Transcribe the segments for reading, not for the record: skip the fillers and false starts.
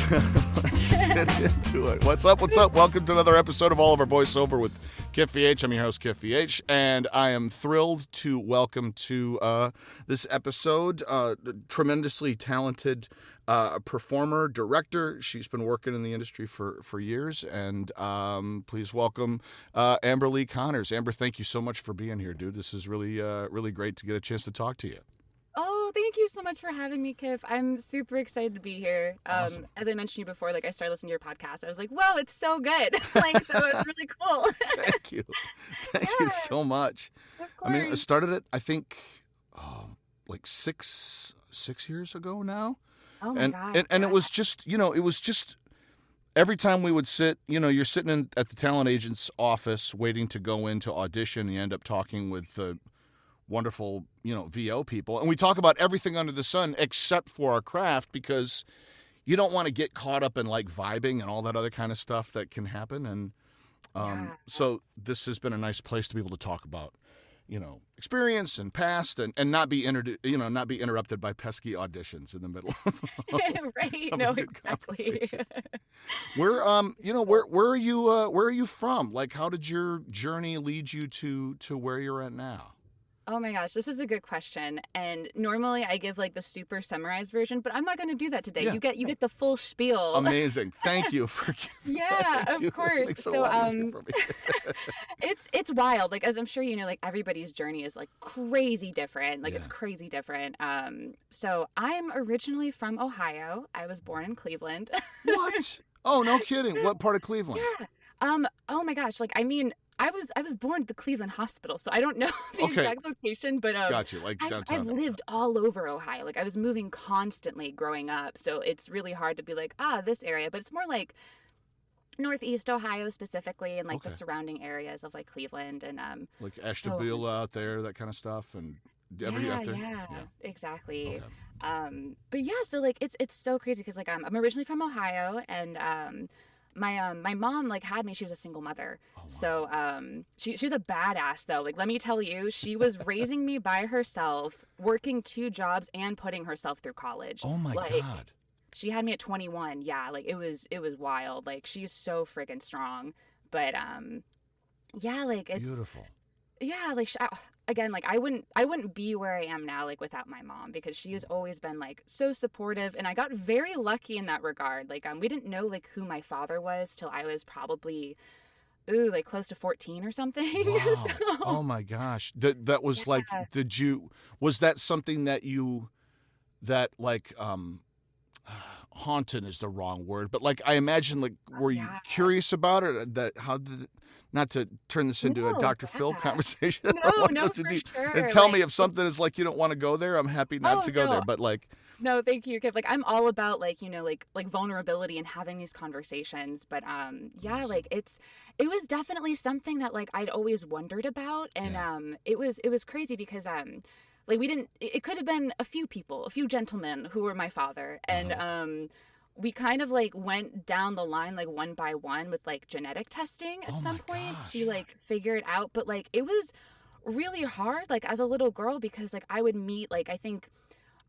Let's get into it. What's up? What's up? Welcome to another episode of All of Our Voiceover with Kiff. I'm your host, Kiff, and I am thrilled to welcome to this episode tremendously talented performer, director. She's been working in the industry for years, and please welcome Amber Lee Connors. Amber, thank you so much for being here, dude. This is really great to get a chance to talk to you. Oh, thank you so much for having me, Kiff. I'm super excited to be here. Awesome. As I mentioned to you before, I started listening to your podcast. I was like, whoa, it's so good. So it's really cool. Thank you. Thank you so much. Of I mean, I course. started it, I think, like six years ago now. Oh my God. And it was just, every time we would sit, you're sitting at the talent agent's office waiting to go in to audition. You end up talking with wonderful, VO people. And we talk about everything under the sun except for our craft, because you don't want to get caught up in vibing and all that other kind of stuff that can happen. And so this has been a nice place to be able to talk about, experience and past, and not be interrupted by pesky auditions in the middle. Right. No, exactly. Where are you from? How did your journey lead you to where you're at now? Oh my gosh, this is a good question. And normally I give the super summarized version, but I'm not going to do that today. Yeah. You get the full spiel. Amazing. Thank you for giving Yeah, of course. Makes it a So lot easier for me. it's wild. As I'm sure you know, everybody's journey is crazy different. Yeah. It's crazy different. So I'm originally from Ohio. I was born in Cleveland. What? Oh, no kidding. What part of Cleveland? Yeah. Oh my gosh. I was born at the Cleveland Hospital, so I don't know the Okay. exact location, but Got you. Downtown. I've lived all over Ohio. I was moving constantly growing up, so it's really hard to be this area, but it's more Northeast Ohio specifically, and Okay. the surrounding areas of Cleveland and Ashtabula out there, that kind of stuff, and ever yeah, out there? yeah, exactly. Okay. But yeah, so it's so crazy because I'm originally from Ohio, and my mom had me. She was a single mother. Oh, wow. So she's a badass though. Let me tell you, she was raising me by herself, working 2 jobs and putting herself through college. Oh my God. She had me at 21. Yeah, it was wild. She's so friggin' strong. But yeah, it's Beautiful. yeah, again, I wouldn't be where I am now without my mom, because she has always been so supportive, and I got very lucky in that regard. We didn't know who my father was till I was probably close to 14 or something. Wow. So, Oh my gosh. That was Yeah. was that something that haunted is the wrong word, but I imagine were you yeah. curious about it? How did it, not to turn this into a No, Dr. Phil yeah. conversation. I No, don't no, know to for do. sure. And tell me if something is you don't want to go there, I'm happy not Oh, to go no. there. But No, thank you, Kiff. I'm all about vulnerability and having these conversations. But yeah, Awesome. it was definitely something that I'd always wondered about, and Yeah. it was crazy because we didn't. It could have been a few people, a few gentlemen who were my father, and we kind of went down the line one by one with genetic testing at Oh some my point gosh. to figure it out. But it was really hard as a little girl, because I would meet I think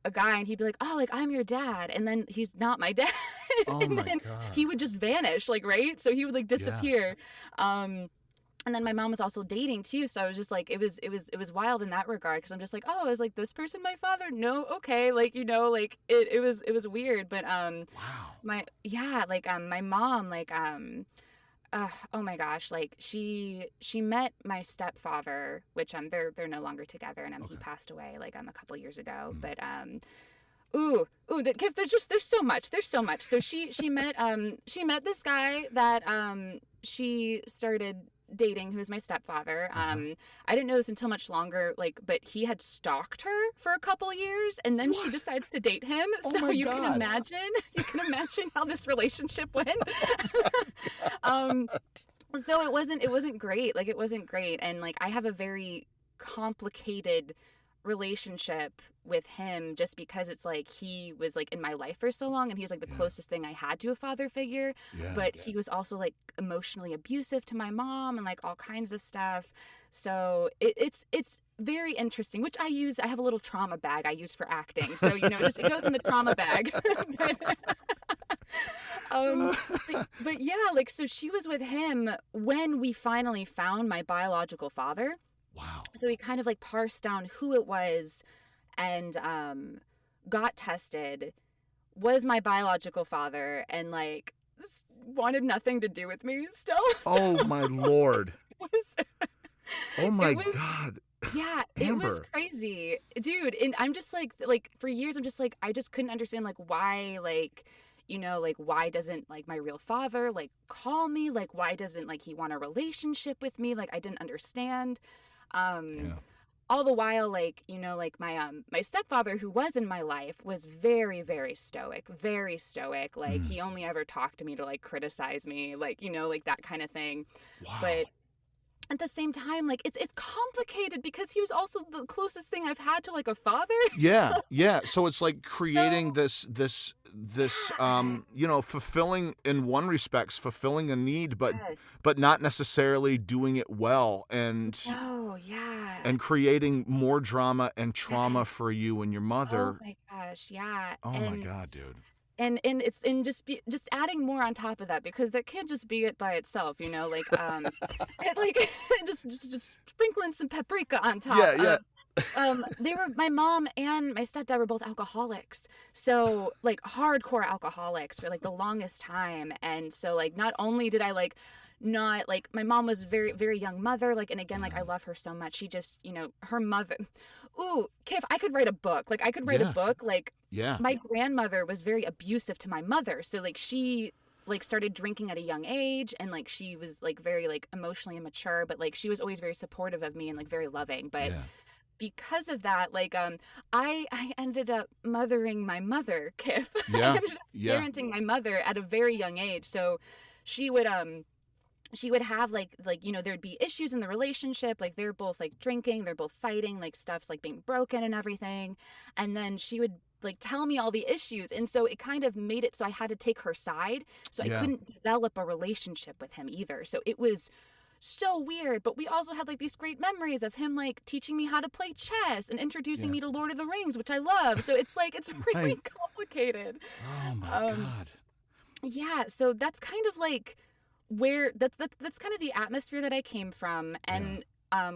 a guy, and he'd be oh, I'm your dad, and then he's not my dad. Oh And my then God. he would just vanish, right? So he would disappear. And then my mom was also dating too, so I was just it was wild in that regard, because I'm just oh, is this person my father? No, okay, it was weird. But Wow. my mom oh my gosh, she met my stepfather, which they're no longer together, and he Okay. passed away a couple years ago. Mhm. But Kiff, there's so much. So she met this guy that she started dating, who's my stepfather. I didn't know this until much longer, but he had stalked her for a couple years, and then she What? decides to date him. Oh So my you God. can imagine how this relationship went. So it wasn't great. It wasn't great, and I have a very complicated relationship with him, just because it's he was in my life for so long, and he's the Yeah. closest thing I had to a father figure. Yeah. But he was also emotionally abusive to my mom, and all kinds of stuff. So it's very interesting, which I have a little trauma bag I use for acting, so just it goes in the trauma bag. um, but yeah, like, so she was with him when we finally found my biological father. Wow. So we kind of like parsed down who it was and got tested, was my biological father, and like wanted nothing to do with me still. Oh my Lord. was, Oh my was, God. yeah, Amber. it was crazy, dude. And I'm just like for years, I'm just like, I just couldn't understand like why, like, you know, like why doesn't like my real father like call me? Like why doesn't like he want a relationship with me? Like I didn't understand. Yeah. All the while, like, you know, like my stepfather who was in my life was very, very stoic, very stoic. Like he only ever talked to me to like criticize me, like, you know, like that kind of thing. Wow. But at the same time, like it's complicated because he was also the closest thing I've had to like a father. Yeah, So, yeah. So it's like creating so this yeah. you know, fulfilling in one respects, fulfilling a need, Yes. but not necessarily doing it well, and Oh, yeah. creating more drama and trauma Yes. for you and your Oh mother. my gosh, yeah. Oh my God, dude. And it's and just adding more on top of that because that can't just be it by itself, you know, like and, like just sprinkling some paprika on top. Yeah, yeah. They were my mom and my stepdad were both alcoholics, so like hardcore alcoholics for like the longest time. And so like not only did I like not like my mom was very very young mother, like, and again like I love her so much, she just, you know, her mother, ooh, Kiff, I could write a book, like I could write a Yeah. book. Like Yeah. my grandmother was very abusive to my mother, so like she like started drinking at a young age, and like she was like very like emotionally immature, but like she was always very supportive of me and like very loving. But Yeah. because of that, like I ended up mothering my mother, Kiff. I Yeah. ended up Yeah. parenting my mother at a very young age. So she would have like you know, there'd be issues in the relationship, like they're both like drinking, they're both fighting, like stuff's like being broken and everything, and then she would like tell me all the issues, and so it kind of made it so I had to take her side, so I Yeah. couldn't develop a relationship with him either. So it was so weird, but we also had like these great memories of him like teaching me how to play chess and introducing Yeah. me to Lord of the Rings, which I love. So it's like it's really Right. complicated. Oh my Um, God. yeah, so that's kind of like where that's kind of the atmosphere that I came from. And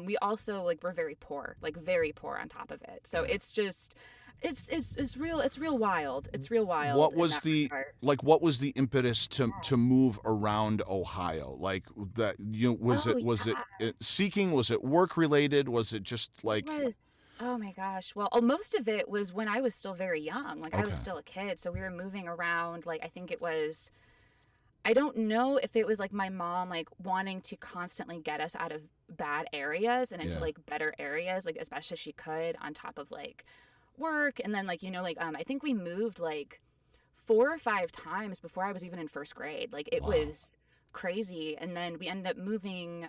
we also like were very poor, like very poor on top of it. So Yeah. it's just it's real wild. It's real wild. What in was that the regard. what was the impetus to move around Ohio? Like that, you know, Oh was yeah. it seeking? Was it work related? Was it just It like was. Oh my gosh. Well, most of it was when I was still very young. Like I was okay. still a kid, so we were moving around. Like I think it was, I don't know if it was like my mom like wanting to constantly get us out of bad areas and into Yeah. like better areas, like as best as she could, on top of like work. And then like, you know, like I think we moved like 4 or 5 times before I was even in first grade. Like it Wow. was crazy. And then we ended up moving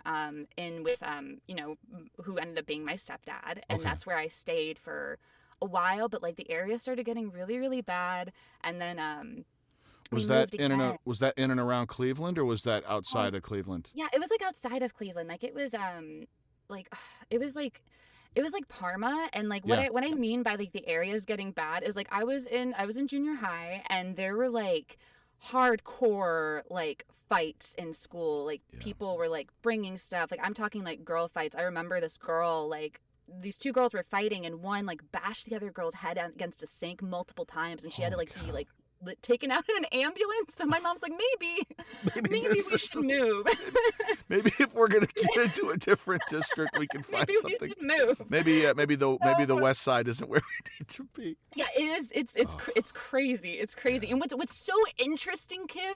in with you know, who ended up being my stepdad, and Okay. that's where I stayed for a while. But like the area started getting really really bad, and then we Was that moved again. was that in and around Cleveland, or was that Oh, outside of Cleveland? yeah, it was like outside of Cleveland. Like it was like it was like Parma. And like Yeah. what I mean by like the areas getting bad is like I was in junior high, and there were like hardcore like fights in school. Like Yeah. people were like bringing stuff. Like I'm talking like girl fights. I remember this girl, like these two girls were fighting, and one like bashed the other girl's head against a sink multiple times, and she had to Holy like be cow. like taken out in an ambulance. So my mom's like, Maybe maybe this we is should move. maybe if we're gonna get into a different district, we can find Maybe we something. should move. Maybe the So, West Side isn't where we need to be. yeah, it is. Oh, It's crazy. It's crazy. yeah. And what's so interesting, Kiff,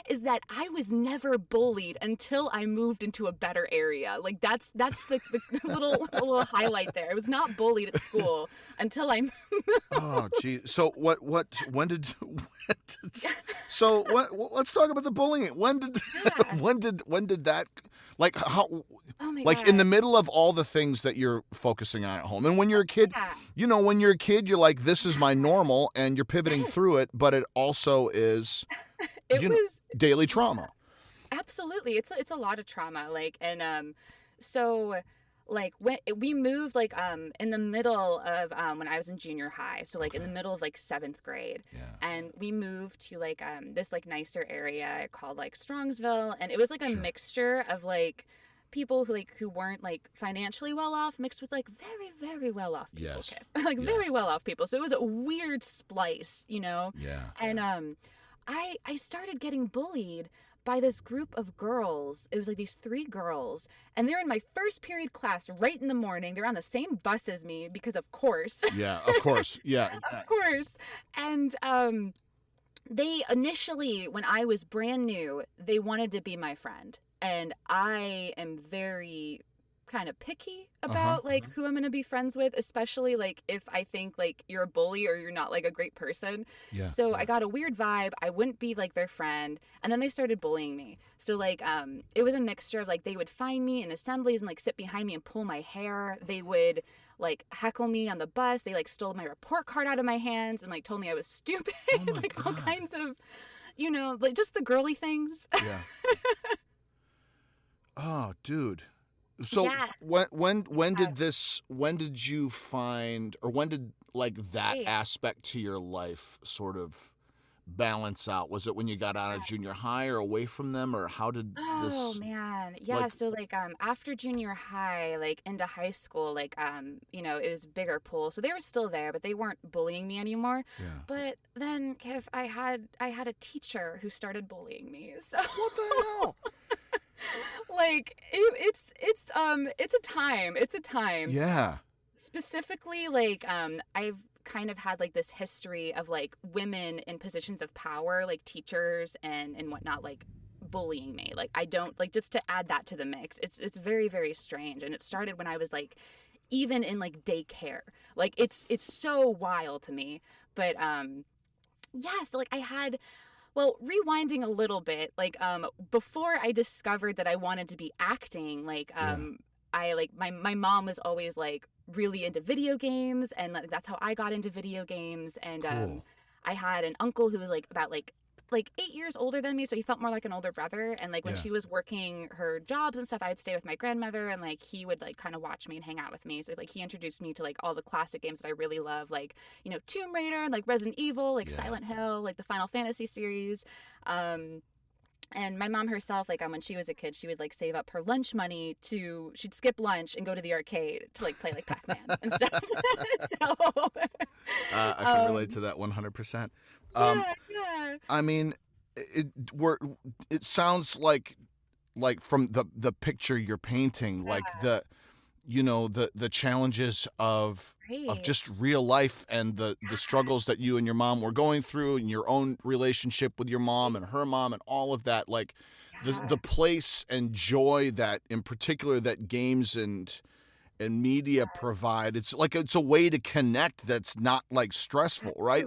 is that I was never bullied until I moved into a better area. Like that's the little highlight there. I was not bullied at school until I moved. Oh, gee. So when did so well, let's talk about the bullying. When did Yeah. when did that, like, how, Oh my like in the god. middle of all the things that you're focusing on at home, and when you're a kid, Yeah. you know, when you're a kid, you're like, this is my normal, and you're pivoting Yes. through it, but it also is, It you know, was. daily Yeah. trauma. Absolutely. It's a lot of trauma. Like, and so like when we moved like in the middle of when I was in junior high, so like in the middle of like 7th grade. Yeah. And we moved to like this like nicer area called like Strongsville, and it was like a Sure. mixture of like people who weren't like financially well off mixed with like very very well off people. Yes. Like Yeah. very well off people, so it was a weird splice, Yeah. and I started getting bullied by this group of girls. It was like these 3 girls, and they're in my first period class right in the morning. They're on the same bus as me because of course. Yeah, of course. Yeah. Of course. And they initially, when I was brand new, they wanted to be my friend. And I am very kind of picky about like who I'm going to be friends with, especially like if I think like you're a bully or you're not like a great person. Yeah. So I got a weird vibe. I wouldn't be like their friend. And then they started bullying me. So like it was a mixture of like they would find me in assemblies and like sit behind me and pull my hair. They would like heckle me on the bus. They like stole my report card out of my hands and like told me I was stupid. Oh my like all God. kinds of, like just the girly things. Yeah. Oh, dude. So Yeah. when did you find, or when did like that Right. aspect to your life sort of balance out? Was it when you got out of junior high or away from them, or how did Oh this man. Yeah, like so like after junior high, like into high school, like it was bigger pool. So they were still there, but they weren't bullying me anymore. Yeah. But then Kiff, I had a teacher who started bullying me. So What the hell? like it's a time. It's a time. Yeah. Specifically like I've kind of had like this history of like women in positions of power, like teachers and whatnot, like bullying me. Like I don't like, just to add that to the mix, it's very very strange. And it started when I was like even in like daycare. Like it's so wild to me. But yeah, so like I had, well, rewinding a little bit, like before I discovered that I wanted to be acting, like I like my mom was always like really into video games, and like that's how I got into video games. And Cool. I had an uncle who was like about like 8 years older than me, so he felt more like an older brother. And like when Yeah. she was working her jobs and stuff, I would stay with my grandmother, and like he would like kind of watch me and hang out with me. So like he introduced me to like all the classic games that I really love, like Tomb Raider, like Resident Evil, like Yeah. Silent Hill, like the Final Fantasy series. And my mom herself, like when she was a kid, she would like save up her lunch money she'd skip lunch and go to the arcade to like play like Pac-Man and stuff. So I can relate to that 100%. yeah. I mean, it sounds like from the picture you're painting, like the challenges of Right. just real life and the struggles that you and your mom were going through, and your own relationship with your mom and her mom and all of that, like the place and joy that in particular that games and media provide. It's like it's a way to connect that's not like stressful, right?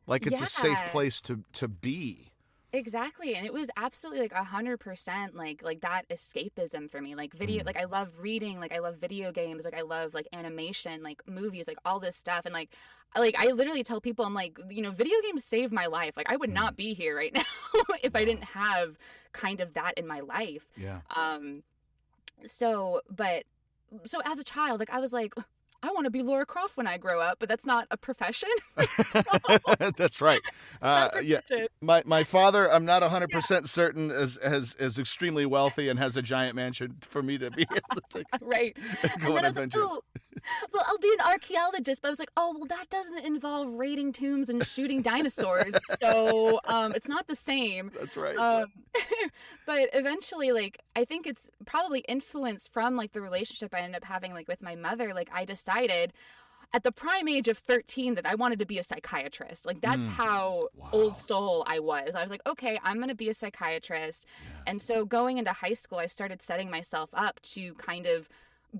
Like it's a safe Yeah. place to be. Exactly. And it was absolutely like 100% like that escapism for me. Like video, like I love reading, like I love video games, like I love like animation, like movies, like all this stuff. And like I literally tell people, I'm like, video games saved my life. Like I would not be here right now if I didn't have kind of that in my life. Yeah. So as a child, like I was like, I want to be Laura Croft when I grow up, but that's not a profession. That's right. Not a Yeah. profession. My father, I'm not 100% certain, is extremely wealthy and has a giant mansion for me to be able to Right. go on I was adventures. like, well, I'll be an archaeologist. But I was like, oh, well, that doesn't involve raiding tombs and shooting dinosaurs. So it's not the same. That's right. But eventually, like, I think it's probably influenced from like the relationship I ended up having like with my mother. Like I decided at the prime age of 13 that I wanted to be a psychiatrist. Like that's how old soul I was. I was like, okay, I'm going to be a psychiatrist. Yeah. And so going into high school, I started setting myself up to kind of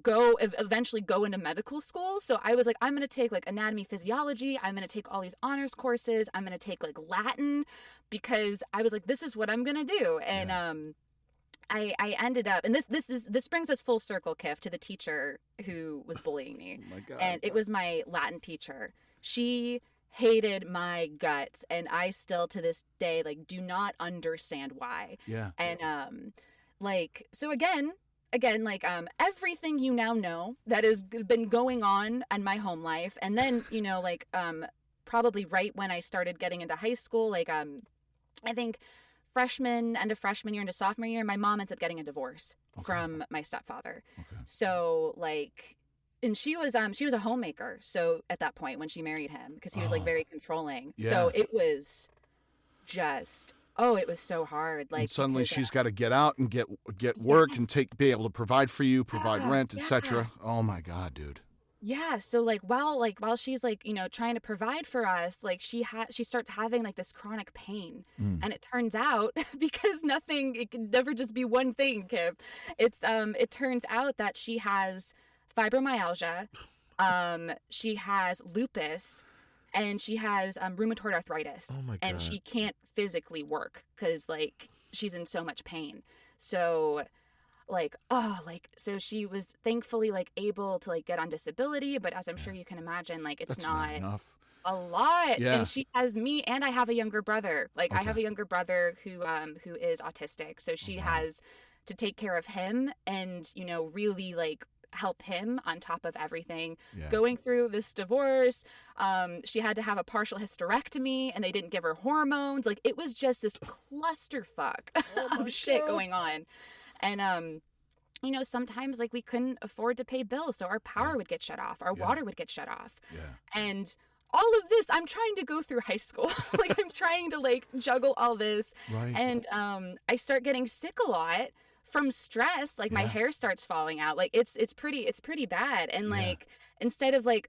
eventually go into medical school. So I was like, I'm going to take like anatomy, physiology. I'm going to take all these honors courses. I'm going to take like Latin, because I was like, this is what I'm going to do. And I ended up, and this brings us full circle, Kiff, to the teacher who was bullying me. Oh my God. And it was my Latin teacher. She hated my guts, and I still to this day like do not understand why. Yeah. And so again, again, like everything you now know that has been going on in my home life, and then like probably right when I started getting into high school, like I think end of freshman year into sophomore year, my mom ends up getting a divorce from my stepfather. Okay. So like, and she was a homemaker. So at that point when she married him, because he was like very controlling. Yeah. So it was just, it was so hard. Like and suddenly because, she's got to get out and get work and yes. be able to provide for you, provide rent, Yeah. etc. Oh my God, dude. Yeah, so like while she's like, trying to provide for us, like she starts having like this chronic pain. And it turns out because it can never just be one thing, Kiff. It turns out that she has fibromyalgia, she has lupus, and she has rheumatoid arthritis. Oh my God. And she can't physically work cuz like she's in so much pain. So so she was thankfully like able to like get on disability, but as I'm sure you can imagine, like it's That's not enough. a lot. Yeah. And she has me, and I have a younger brother. Like I Okay. have a younger brother who is autistic. So she has to take care of him and, really like help him on top of everything. Yeah. Going through this divorce, she had to have a partial hysterectomy, and they didn't give her hormones. Like it was just this clusterfuck of shit going on. And sometimes like we couldn't afford to pay bills, so our power would get shut off, our water would get shut off. Yeah. And all of this, I'm trying to go through high school. Like I'm trying to like juggle all this. Right. And I start getting sick a lot from stress. Like my hair starts falling out. Like it's pretty bad. And like instead of like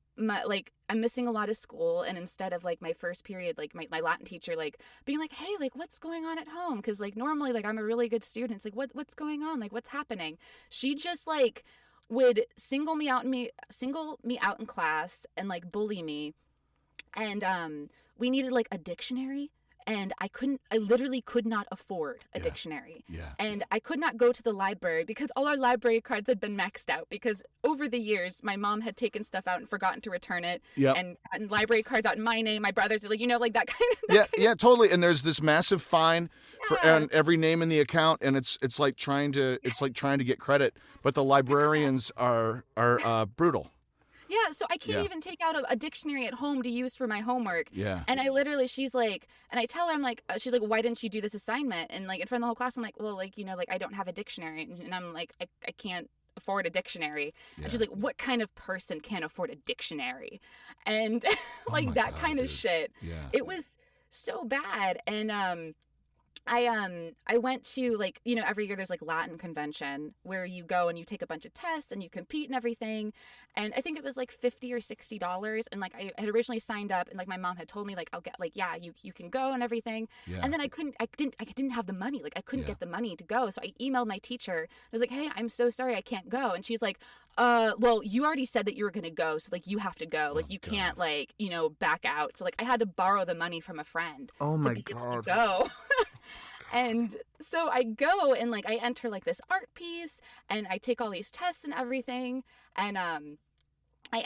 I'm missing a lot of school, and instead of like my first period, like my Latin teacher like being like, hey, like what's going on at home, because like normally like I'm a really good student, it's like what's going on, like what's happening, she just like would single me out in class and like bully me. And we needed like a dictionary, and I literally could not afford a dictionary. Yeah. And I could not go to the library because all our library cards had been maxed out, because over the years my mom had taken stuff out and forgotten to return it. Yep. And gotten library cards out in my name, my brother's, like, like that kind of Totally. And there's this massive fine for every name in the account, and it's like trying to get credit, but the librarians are brutal. Yeah, so I can't even take out a dictionary at home to use for my homework. Yeah. And I literally, she's like, and I tell her, I'm like, she's like, why didn't you do this assignment? And like in front of the whole class, I'm like, well, like, like I don't have a dictionary. And I'm like, I can't afford a dictionary. Yeah. And she's like, what kind of person can't afford a dictionary? And like my that God, kind of dude. shit. Yeah. It was so bad. And I went to like, every year there's like Latin convention where you go and you take a bunch of tests and you compete and everything. And I think it was like $50 or $60. And like I had originally signed up, and like my mom had told me like, I'll get like, you can go and everything. Yeah. And then I didn't have the money. Like I couldn't get the money to go. So I emailed my teacher. I was like, hey, I'm so sorry, I can't go. And she's like, well, you already said that you were going to go. So like you have to go. Like you can't like, back out. So like I had to borrow the money from a friend. Oh my to be able God. to go. And so I go and like I enter like this art piece, and I take all these tests and everything, and I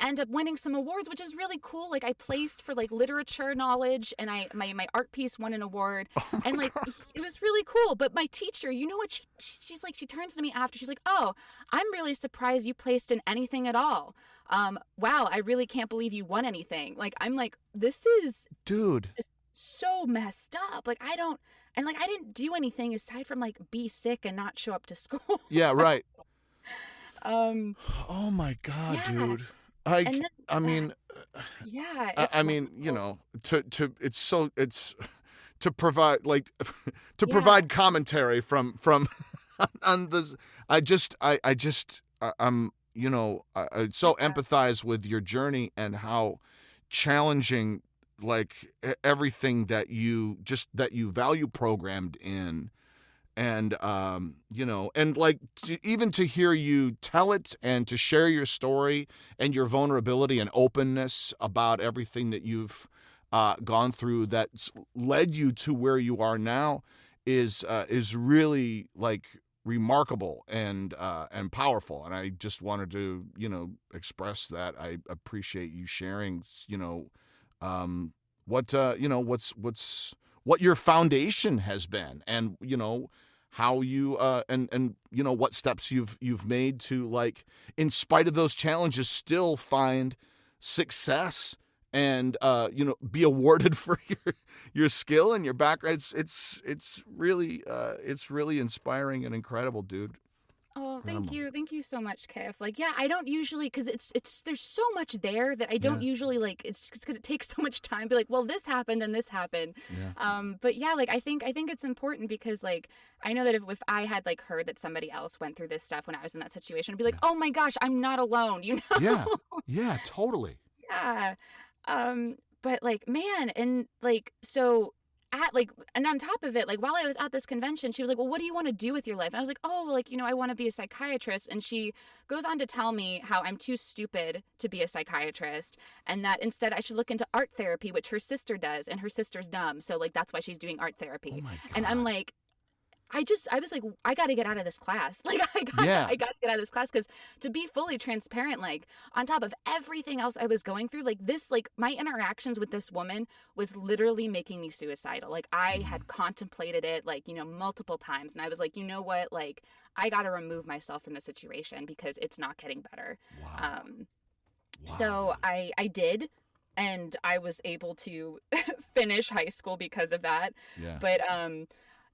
end up winning some awards, which is really cool. Like I placed for like literature knowledge, and my art piece won an award. And like it was really cool. But my teacher, you know what she's like, she turns to me after, she's like, oh, I'm really surprised you placed in anything at all. Wow, I really can't believe you won anything. Like I'm like, this is Dude, so messed up. Like I didn't do anything aside from like be sick and not show up to school. yeah, So, right. Oh my God, yeah. dude. And then, I mean, yeah. I mean, it's to provide like to provide commentary from on this. I so empathize with your journey and how challenging like everything that you value programmed in. And and like even to hear you tell it and to share your story and your vulnerability and openness about everything that you've gone through that's led you to where you are now is really like remarkable and powerful. And I just wanted to express that I appreciate you sharing what your foundation has been, and how you and you know what steps you've made to, like, in spite of those challenges, still find success and you know, be awarded for your skill and your background. It's really inspiring and incredible, dude. Oh, thank Incredible. you. Thank you so much, Kiff. Like, yeah, I don't usually, because there's so much there that I don't Yeah. usually like, it's just because it takes so much time to be like, well, this happened and this happened. Yeah. But yeah, like, I think it's important because, like, I know that if I had, like, heard that somebody else went through this stuff when I was in that situation, I'd be like, Yeah. oh my gosh, I'm not alone, you know? Yeah. Yeah, totally. Yeah. But like, man, and like, so at like, and on top of it, like while I was at this convention, she was like, well, what do you want to do with your life? And I was like, oh, well, like, you know, I want to be a psychiatrist. And she goes on to tell me how I'm too stupid to be a psychiatrist and that instead I should look into art therapy, which her sister does, and her sister's dumb. So like, that's why she's doing art therapy. Oh my And I'm God. like, I was like, I got to get out of this class. Like, Yeah. I got to get out of this class because to be fully transparent, like, on top of everything else I was going through, like, this, like, my interactions with this woman was literally making me suicidal. Like, I had contemplated it, like, you know, multiple times. And I was like, you know what? Like, I got to remove myself from the situation because it's not getting better. Wow. So Wow. I did. And I was able to finish high school because of that. Yeah. But,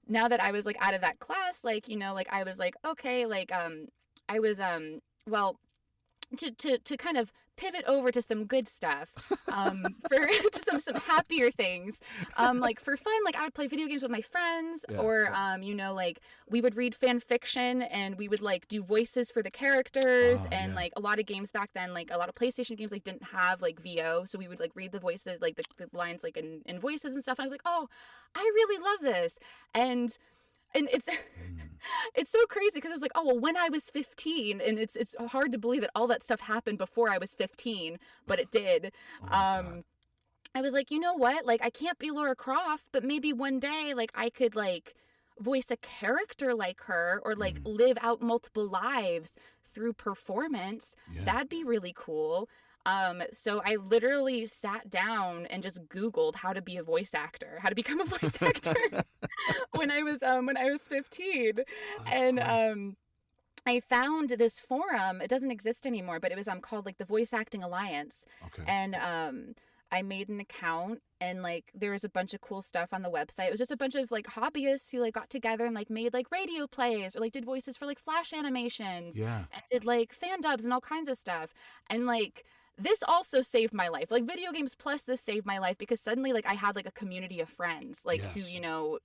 now that I was like out of that class, like, you know, like I was like, okay, like, I was, well, to kind of pivot over to some good stuff, for to some happier things, like for fun, like I would play video games with my friends, Yeah, or cool. you know, like we would read fan fiction and we would like do voices for the characters, Oh, and yeah. like a lot of games back then, like a lot of PlayStation games like didn't have like VO, so we would like read the voices, like the lines like in voices and stuff, and I was like, oh, I really love this. And it's it's so crazy because I was like, oh, well, when I was 15, and it's hard to believe that all that stuff happened before I was 15, but it did. Oh my God. I was like, you know what? Like, I can't be Laura Croft, but maybe one day, like, I could like voice a character like her, or like live out multiple lives through performance. Yeah. That'd be really cool. So I literally sat down and just Googled how to be a voice actor, how to become a voice actor when I was 15. That's And great. I found this forum. It doesn't exist anymore, but it was called like the Voice Acting Alliance. Okay. And I made an account, and like there was a bunch of cool stuff on the website. It was just a bunch of like hobbyists who like got together and like made like radio plays, or like did voices for like Flash animations, Yeah. and did like fan dubs and all kinds of stuff. And like this also saved my life. Like video games plus this saved my life because suddenly like I had like a community of friends like who, Yes. you know,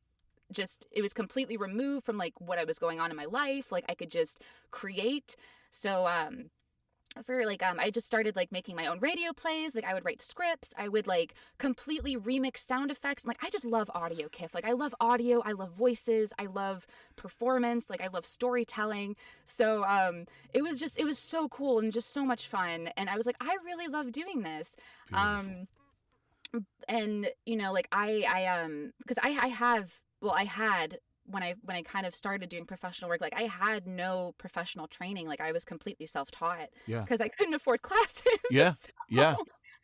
just it was completely removed from like what I was going on in my life. Like I could just create. So for like I just started like making my own radio plays. Like I would write scripts, I would like completely remix sound effects, and like I just love audio, Kiff. Like I love audio, I love voices, I love performance, like I love storytelling. So it was so cool and just so much fun, and I was like, I really love doing this. Beautiful. And you know, like I because I have, well, I had when I kind of started doing professional work, like I had no professional training. Like I was completely self-taught Yeah. because I couldn't afford classes. Yeah. So, Yeah.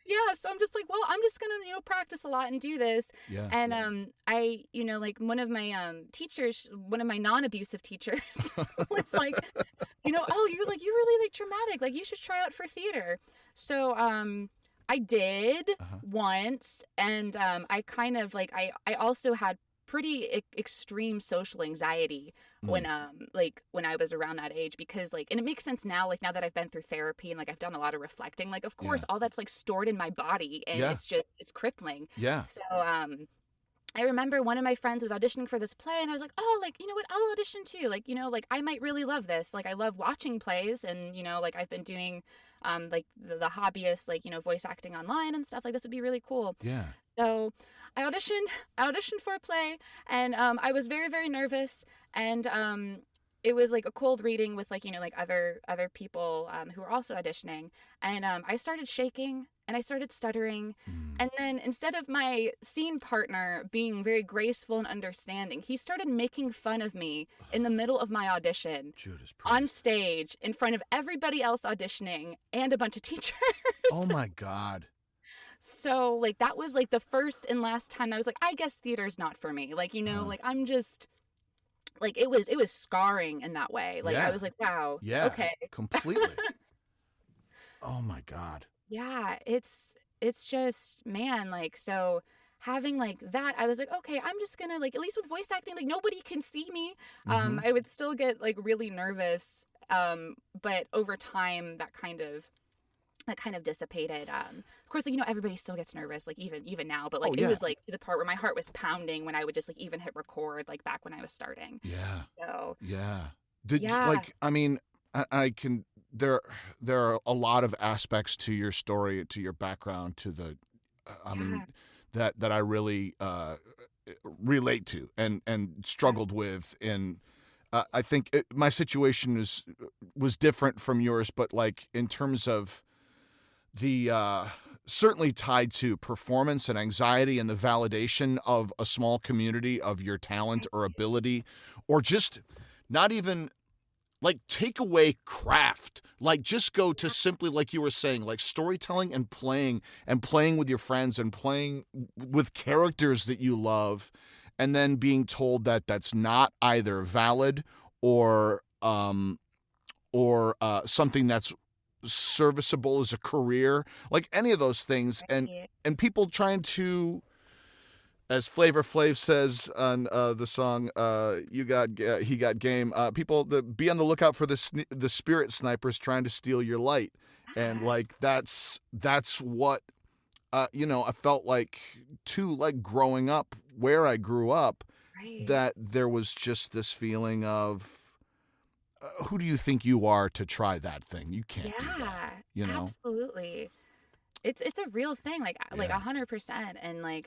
yeah, so I'm just like, well, I'm just gonna, you know, practice a lot and do this. Yeah. And I, you know, like one of my teachers, one of my non-abusive teachers was like, you know, oh, you're really like dramatic, like you should try out for theater. So I did once, and I kind of like I also had pretty extreme social anxiety when when I was around that age, because like, and it makes sense now, like now that I've been through therapy and like I've done a lot of reflecting, like of course all that's like stored in my body, and Yeah. it's crippling. Yeah. So I remember one of my friends was auditioning for this play, and I was like, oh, like, you know what, I'll audition too. Like, you know, like I might really love this. Like I love watching plays, and you know, like I've been doing like the hobbyist, like, you know, voice acting online and stuff. Like this would be really cool. Yeah. So I auditioned for a play, and I was very, very nervous, and it was like a cold reading with like, you know, like other people who were also auditioning, and I started shaking and I started stuttering, and then instead of my scene partner being very graceful and understanding, he started making fun of me in the middle of my audition Judas on Priest. stage in front of everybody else auditioning and a bunch of teachers. Oh my God. So, like, that was, like, the first and last time I was like, I guess theater's not for me. Like, you know, like, like it was scarring in that way. Like I Yeah. was like, wow, Yeah. okay. Completely. Oh my God. Yeah, it's just, man, like, so having like that, I was like, okay, I'm just gonna like, at least with voice acting, like nobody can see me. Mm-hmm. I would still get like really nervous. But over time that kind of dissipated. Of course, like, everybody still gets nervous, like even now, but Oh like it yeah. was like the part where my heart was pounding when I would just like even hit record, like back when I was starting. Yeah. So Yeah. Did yeah, like I mean I can there are a lot of aspects to your story, to your background, to the I yeah, mean that I really relate to and yeah, struggled with. And I think my situation was different from yours, but like in terms of the certainly tied to performance and anxiety and the validation of a small community of your talent or ability, or just not even like take away craft, like just go to simply, like you were saying, like storytelling and playing with your friends and playing with characters that you love, and then being told that that's not either valid or something that's serviceable as a career, like any of those things. and right, and people trying to, as Flavor Flav says on the song "You Got He Got Game," people be on the lookout for the spirit snipers trying to steal your light. And yeah, like that's what I felt like too, like growing up where I grew up, right, that there was just this feeling of who do you think you are to try that thing? You can't do that, yeah, you know? absolutely. It's a real thing, like Yeah. 100%. And like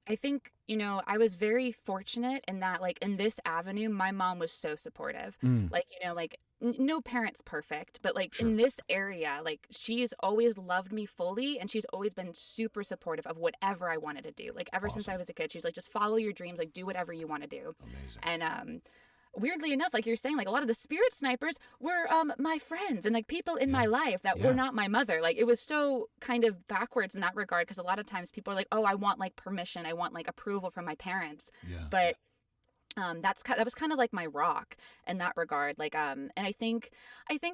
I think, I was very fortunate in that, like, in this avenue, my mom was so supportive. Mm, Like, like, no parent's perfect, but like in sure. this area, like, she's always loved me fully, and she's always been super supportive of whatever I wanted to do. Like, ever since I Awesome. was a kid, she's like, just follow your dreams, like, do whatever you want to do. Amazing. And weirdly enough, like you're saying, like a lot of the spirit snipers were my friends and like people in my Yeah. life that were Yeah. not my mother. Like, it was so kind of backwards in that regard, because a lot of times people are like, oh, I want like permission, I want like approval from my parents. Yeah. But that was kind of like my rock in that regard. Like, and I think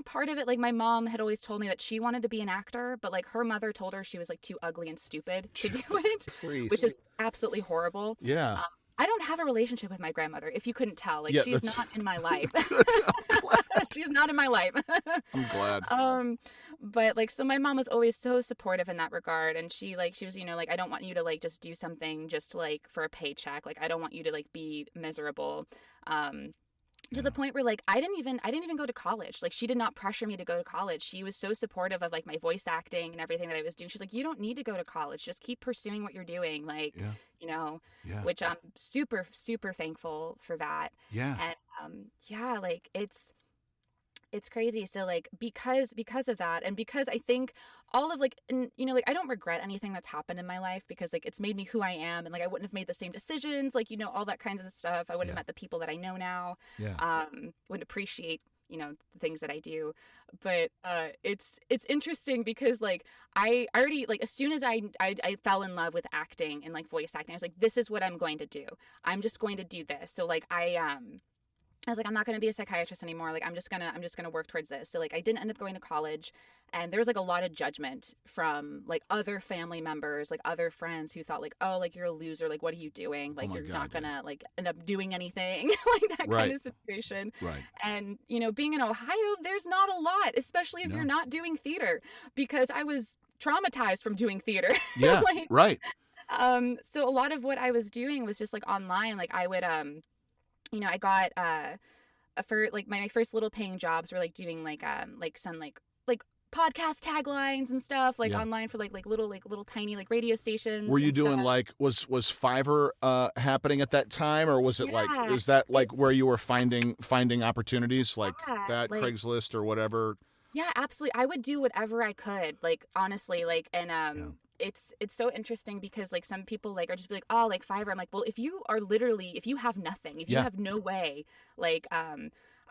part of it, like, my mom had always told me that she wanted to be an actor, but like her mother told her she was like too ugly and stupid to do it, which Please. is absolutely horrible. Yeah. um, I don't have a relationship with my grandmother, if you couldn't tell. Like, Yeah, she's that's not in my life. good. I'm glad. She's not in my life. I'm glad. um but like, so my mom was always so supportive in that regard, and she was, like, I don't want you to like just do something just like for a paycheck. Like, I don't want you to like be miserable. um to Yeah. the point where like I didn't even go to college. Like, she did not pressure me to go to college. She was so supportive of like my voice acting and everything that I was doing. She's like, you don't need to go to college, just keep pursuing what you're doing. Like, Yeah. you know Yeah. which I'm super super thankful for that. Yeah. And yeah, like, it's crazy. So like, because of that, and because I think all of like, and like, I don't regret anything that's happened in my life, because like it's made me who I am, and like I wouldn't have made the same decisions, like, all that kinds of stuff. I wouldn't Yeah. have met the people that I know now. Yeah. Wouldn't appreciate the things that I do. But it's interesting, because like I already, like, as soon as I fell in love with acting and like voice acting, I was like, this is what I'm going to do. I'm just going to do this. So like I was like, I'm not going to be a psychiatrist anymore. Like, I'm just going to work towards this. So like, I didn't end up going to college, and there was like a lot of judgment from like other family members, like other friends, who thought like, oh, like, you're a loser. Like, what are you doing? Like, my you're God, not going yeah. to like end up doing anything, like that kind Right. of situation. Right. And, being in Ohio, there's not a lot, especially if No. you're not doing theater, because I was traumatized from doing theater. Yeah. Like, Right. so a lot of what I was doing was just like online. Like, I would, I got for like my first little paying jobs were like doing like some like podcast taglines and stuff, like Yeah. online for like little tiny like radio stations. Were you and doing stuff. like was Fiverr happening at that time, or was it like, Yeah. is that like where you were finding opportunities like Yeah, that, like, Craigslist or whatever? yeah, absolutely. I would do whatever I could, like, honestly, like, and Yeah. it's so interesting, because like some people like are just be like, oh, like Fiverr. I'm like, well, if you have nothing, if you Yeah. have no way, like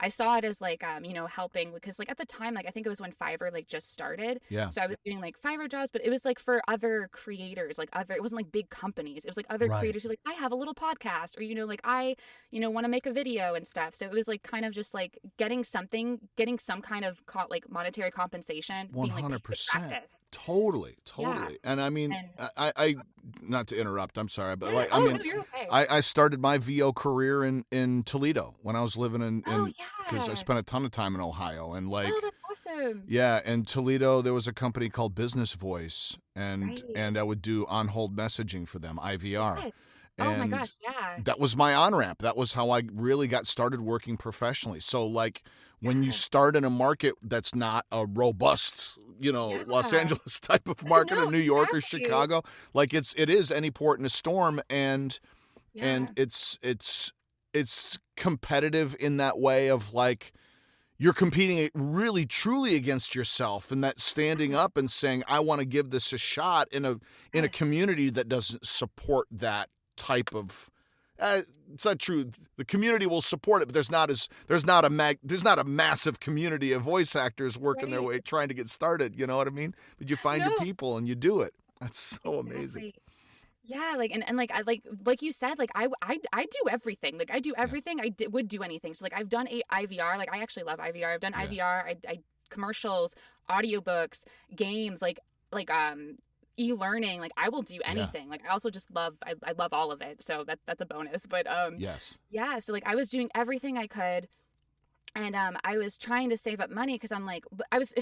I saw it as like, helping, because like at the time, like I think it was when Fiverr like just started. Yeah. So I was doing like Fiverr jobs, but it was like for other creators, like it wasn't like big companies. It was like other Right. creators who like, I have a little podcast, or, like I, want to make a video and stuff. So it was like kind of just like getting some kind of like monetary compensation. 100%. Totally. Yeah. And I mean, And I not to interrupt, I'm sorry, but like, oh, I mean, no, you're okay. I started my VO career in Toledo when I was living in Oh, because I yeah. spent a ton of time in Ohio, and like, Oh, that's awesome. yeah, in Toledo there was a company called Business Voice, Right. and I would do on-hold messaging for them, IVR. Yes. Oh my And gosh, yeah. that was my on-ramp. That was how I really got started working professionally. So like, when you Yeah. start in a market that's not a robust, Los Yeah. Angeles type of market, or know, New York or exactly. Chicago, like it is any port in a storm, and Yeah. it's competitive in that way of like, you're competing really truly against yourself, and that standing up and saying, I want to give this a shot in a Yes. community that doesn't support that type of it's not true. The community will support it, but there's not a massive community of voice actors working their Right. way trying to get started, you know what I mean? But you find your No. people and you do it. That's so amazing. Exactly. Yeah, like and like I like you said, like I do everything. Like I do everything. Would do anything. So like I've done IVR. Like I actually love IVR. I've done Yeah. IVR. I commercials, audiobooks, games, like e-learning. Like I will do anything. Like I also just love I love all of it. So that's a bonus. But Yes. yeah, so like I was doing everything I could. And I was trying to save up money, because I'm like, I was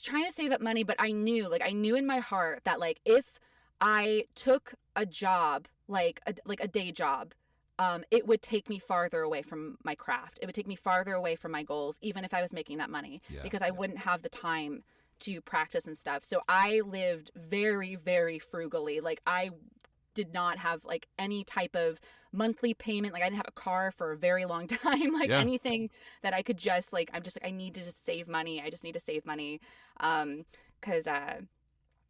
trying to save up money, but I knew in my heart that like if I took a job, like a day job, it would take me farther away from my craft. It would take me farther away from my goals, even if I was making that money, Yeah. because I wouldn't have the time to practice and stuff. So I lived very, very frugally. Like I did not have like any type of monthly payment. Like I didn't have a car for a very long time. Like Yeah. anything that I could just like, I'm just like, I need to just save money. I just need to save money. Cause,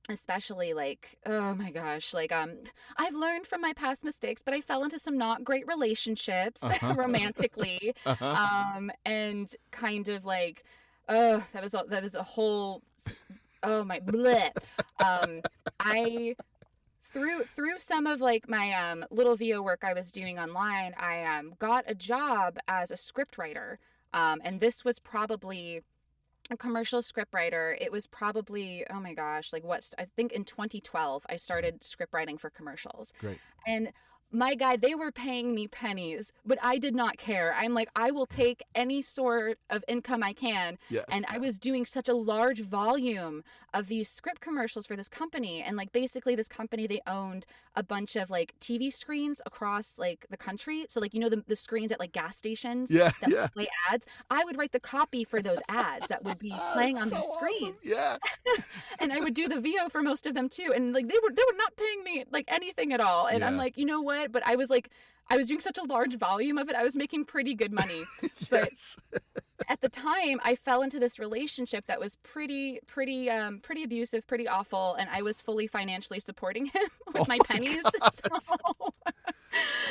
especially like, oh my gosh, like, I've learned from my past mistakes, but I fell into some not great relationships romantically. And kind of like, oh, that was a whole, oh my, bleh. I, through some of like my little VO work I was doing online, I got a job as a script writer. And this was probably a commercial script writer. It was probably, oh my gosh, like I think in 2012 I started script writing for commercials. Great. And my guy, they were paying me pennies, but I did not care. I'm like, I will take any sort of income I can. Yes. And I was doing such a large volume of these script commercials for this company. And like basically this company, they owned a bunch of like TV screens across like the country. So like, the screens at like gas stations that would play ads. I would write the copy for those ads that would be playing on the screen. Awesome. Yeah. And I would do the VO for most of them too. And like they were not paying me like anything at all. And I'm like, you know what? But I was doing such a large volume of it. I was making pretty good money. But Yes. at the time I fell into this relationship that was pretty abusive, pretty awful. And I was fully financially supporting him with my pennies. So,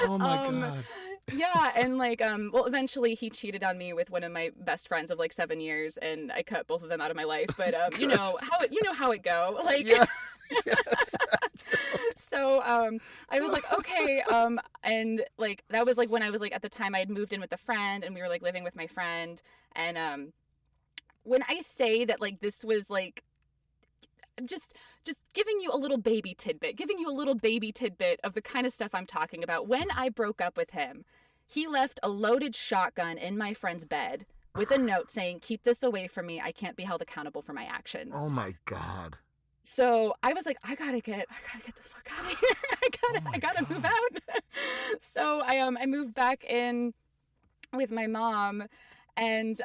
Oh my God. yeah. And like, well, eventually he cheated on me with one of my best friends of like 7 years, and I cut both of them out of my life. But you know how it go. Like, Yeah. Yes. so I was like, okay, and like that was like when I was like at the time I had moved in with a friend, and we were like living with my friend. And when I say that like this was like just giving you a little baby tidbit of the kind of stuff I'm talking about. When I broke up with him, he left a loaded shotgun in my friend's bed with a note saying, "Keep this away from me. I can't be held accountable for my actions." Oh my God. So I was like, I gotta get the fuck out of here. I gotta move out. So I moved back in with my mom, and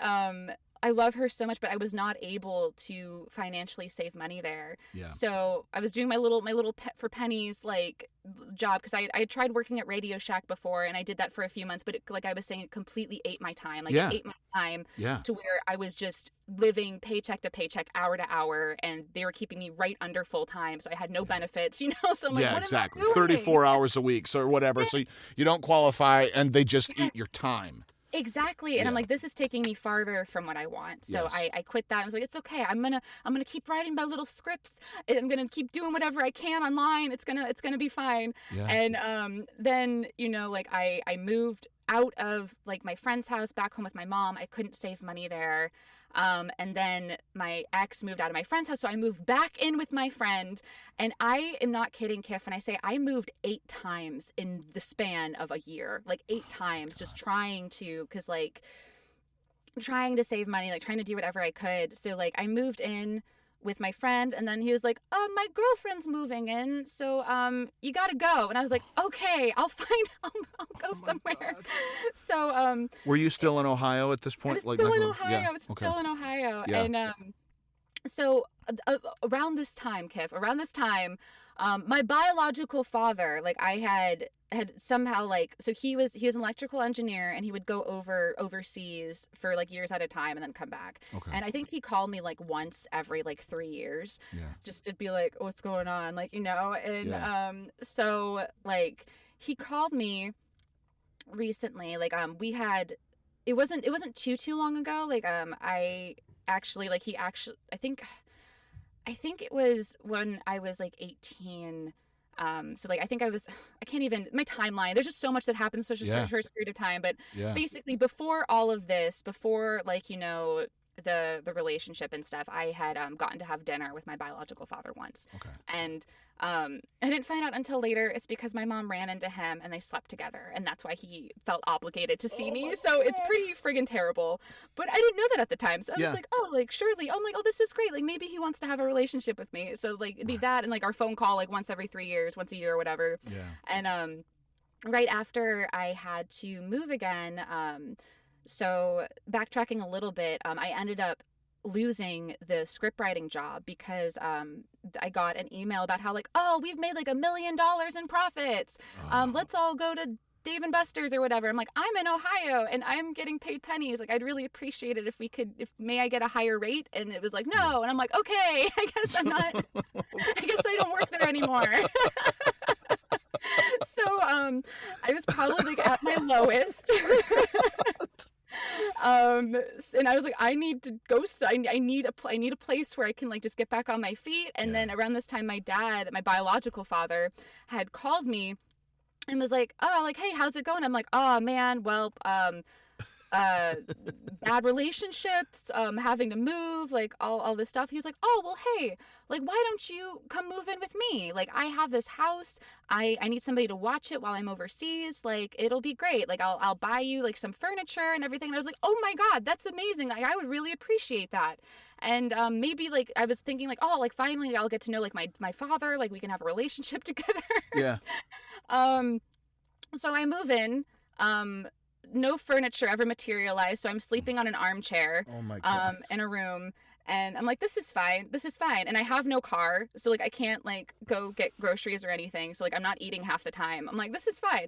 I love her so much, but I was not able to financially save money there. Yeah. So I was doing my little pet for pennies like job, because I had tried working at Radio Shack before, and I did that for a few months, but it, like I was saying, it completely ate my time. Like it ate my time to where I was just living paycheck to paycheck, hour to hour, and they were keeping me right under full time, so I had no benefits, So I'm like, what exactly. am I doing? 34 hours a week, so whatever. So you don't qualify, and they just eat your time. Exactly. And I'm Yeah. like, this is taking me farther from what I want. So Yes. I quit that. I was like, it's okay. I'm gonna keep writing my little scripts. I'm gonna keep doing whatever I can online. It's gonna be fine. Yeah. And then, like I moved out of like my friend's house back home with my mom. I couldn't save money there. And then my ex moved out of my friend's house. So I moved back in with my friend. And I am not kidding, Kiff, when I say I moved 8 times in the span of a year. Like 8 times, just trying to save money, like trying to do whatever I could. So like I moved in with my friend, and then he was like, my girlfriend's moving in, so you gotta go. And I was like, okay, I'll go somewhere. God. So Were you still in Ohio at this point? I was still in Ohio. Yeah. I was still in Ohio. Yeah. And so around this time, Kiff, my biological father, like I had somehow so he was an electrical engineer, and he would go overseas for like years at a time and then come back. Okay. And I think he called me like once every like 3 years, Yeah. just to be like, what's going on, like, and Yeah. so like he called me recently, like we had, it wasn't too long ago, like I actually, like he actually, I think it was when I was like 18. So like I can't even, my timeline, there's just so much that happens in such a short period of time. But Yeah. basically before all of this, before like, the relationship and stuff, I had gotten to have dinner with my biological father once. Okay. And I didn't find out until later it's because my mom ran into him and they slept together, and that's why he felt obligated to see me. So it's pretty friggin' terrible. But I didn't know that at the time. So I was like, oh, like surely, I'm like, oh, this is great. Like maybe he wants to have a relationship with me. So like it'd be that, and like our phone call like once every 3 years, once a year or whatever. Yeah. And right after I had to move again, so backtracking a little bit, I ended up losing the script writing job because I got an email about how like, oh, we've made like $1 million in profits. Let's all go to Dave and Buster's or whatever. I'm like, I'm in Ohio and I'm getting paid pennies. Like, I'd really appreciate it if may I get a higher rate? And it was like, no. And I'm like, okay, I guess I don't work there anymore. So I was probably like at my lowest. And I was like, I need to go. I need a place where I can like just get back on my feet. And then around this time, my dad, my biological father, had called me and was like, oh, like, hey, how's it going? I'm like, oh man, well, bad relationships, having to move, like all this stuff. He was like, oh, well, hey, like, why don't you come move in with me? Like, I have this house. I need somebody to watch it while I'm overseas. Like, it'll be great. Like, I'll buy you like some furniture and everything. And I was like, oh my God, that's amazing. Like, I would really appreciate that. And maybe like I was thinking like, oh, like finally I'll get to know like my father. Like we can have a relationship together. Yeah. So I move in. No furniture ever materialized, so I'm sleeping on an armchair Oh my God. in a room, and I'm like, this is fine, and I have no car, so like I can't like go get groceries or anything, so like I'm not eating half the time. I'm like, this is fine,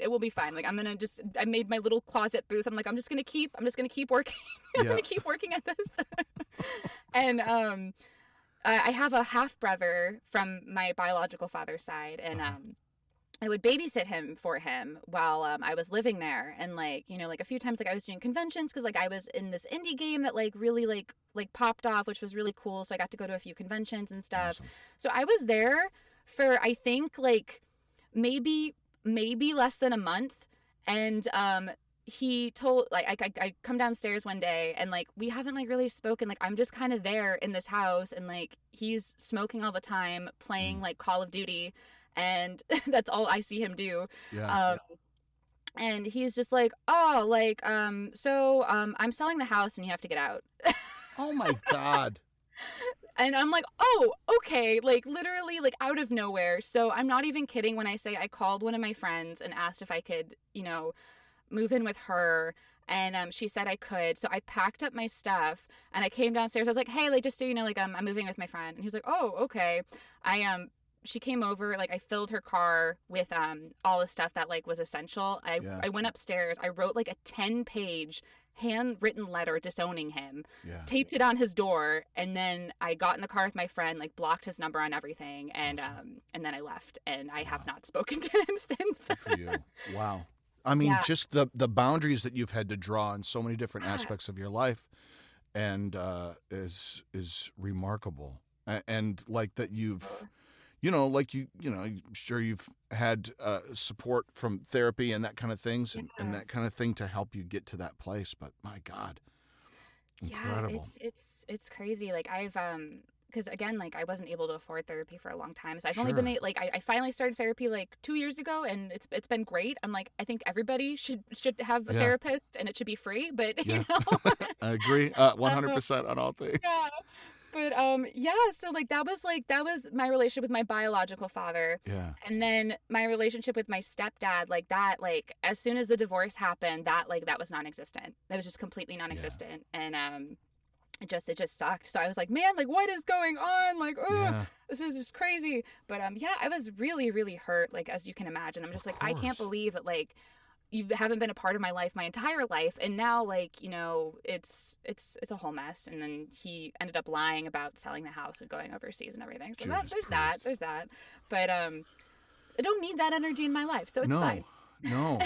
it will be fine. Like I made my little closet booth. I'm like, I'm just gonna keep working. I'm gonna keep working at this. And I have a half brother from my biological father's side, and I would babysit him for him while I was living there. And like, like a few times like I was doing conventions because like I was in this indie game that like really like popped off, which was really cool. So I got to go to a few conventions and stuff. Awesome. So I was there for I think like maybe less than a month. And he told like I come downstairs one day and like we haven't like really spoken. Like I'm just kind of there in this house and like he's smoking all the time, playing like Call of Duty. And that's all I see him do. Yeah. And he's just like, oh, like, so I'm selling the house and you have to get out. Oh my God. And I'm like, oh, okay, like literally like out of nowhere. So I'm not even kidding when I say I called one of my friends and asked if I could, move in with her. And she said I could. So I packed up my stuff and I came downstairs. I was like, hey, like, just so you know, like, I'm moving with my friend. And he was like, oh, okay. She came over, like I filled her car with all the stuff that like was essential. I went upstairs. I wrote like a 10-page handwritten letter disowning him, taped it on his door, and then I got in the car with my friend, like blocked his number on everything, and then I left, and I have not spoken to him since. Good for you. Wow. I mean, Yeah. just the boundaries that you've had to draw in so many different Yeah. aspects of your life, and is remarkable. And like that you've, like I'm sure you've had support from therapy and that kind of things, and Yeah. that kind of thing to help you get to that place. But my God, Yeah, incredible. it's crazy. Like I've because again, like I wasn't able to afford therapy for a long time. So I've only been Sure. like I finally started therapy like 2 years ago, and it's been great. I'm like, I think everybody should have a Yeah. therapist, and it should be free. But Yeah. I agree. 100% on all Yeah. things. But yeah, so like that was my relationship with my biological father. Yeah. And then my relationship with my stepdad, like that, like as soon as the divorce happened, that was non-existent. That was just completely Yeah. non-existent. And it just sucked. So I was like, man, like what is going on? Like, oh, Yeah. this is just crazy. But yeah, I was really, really hurt, like as you can imagine. I'm Of just like, I can't course. believe that like you haven't been a part of my life my entire life, and now like it's a whole mess. And then he ended up lying about selling the house and going overseas and everything, so that Judas Priest. there's that. But I don't need that energy in my life, so it's fine. No.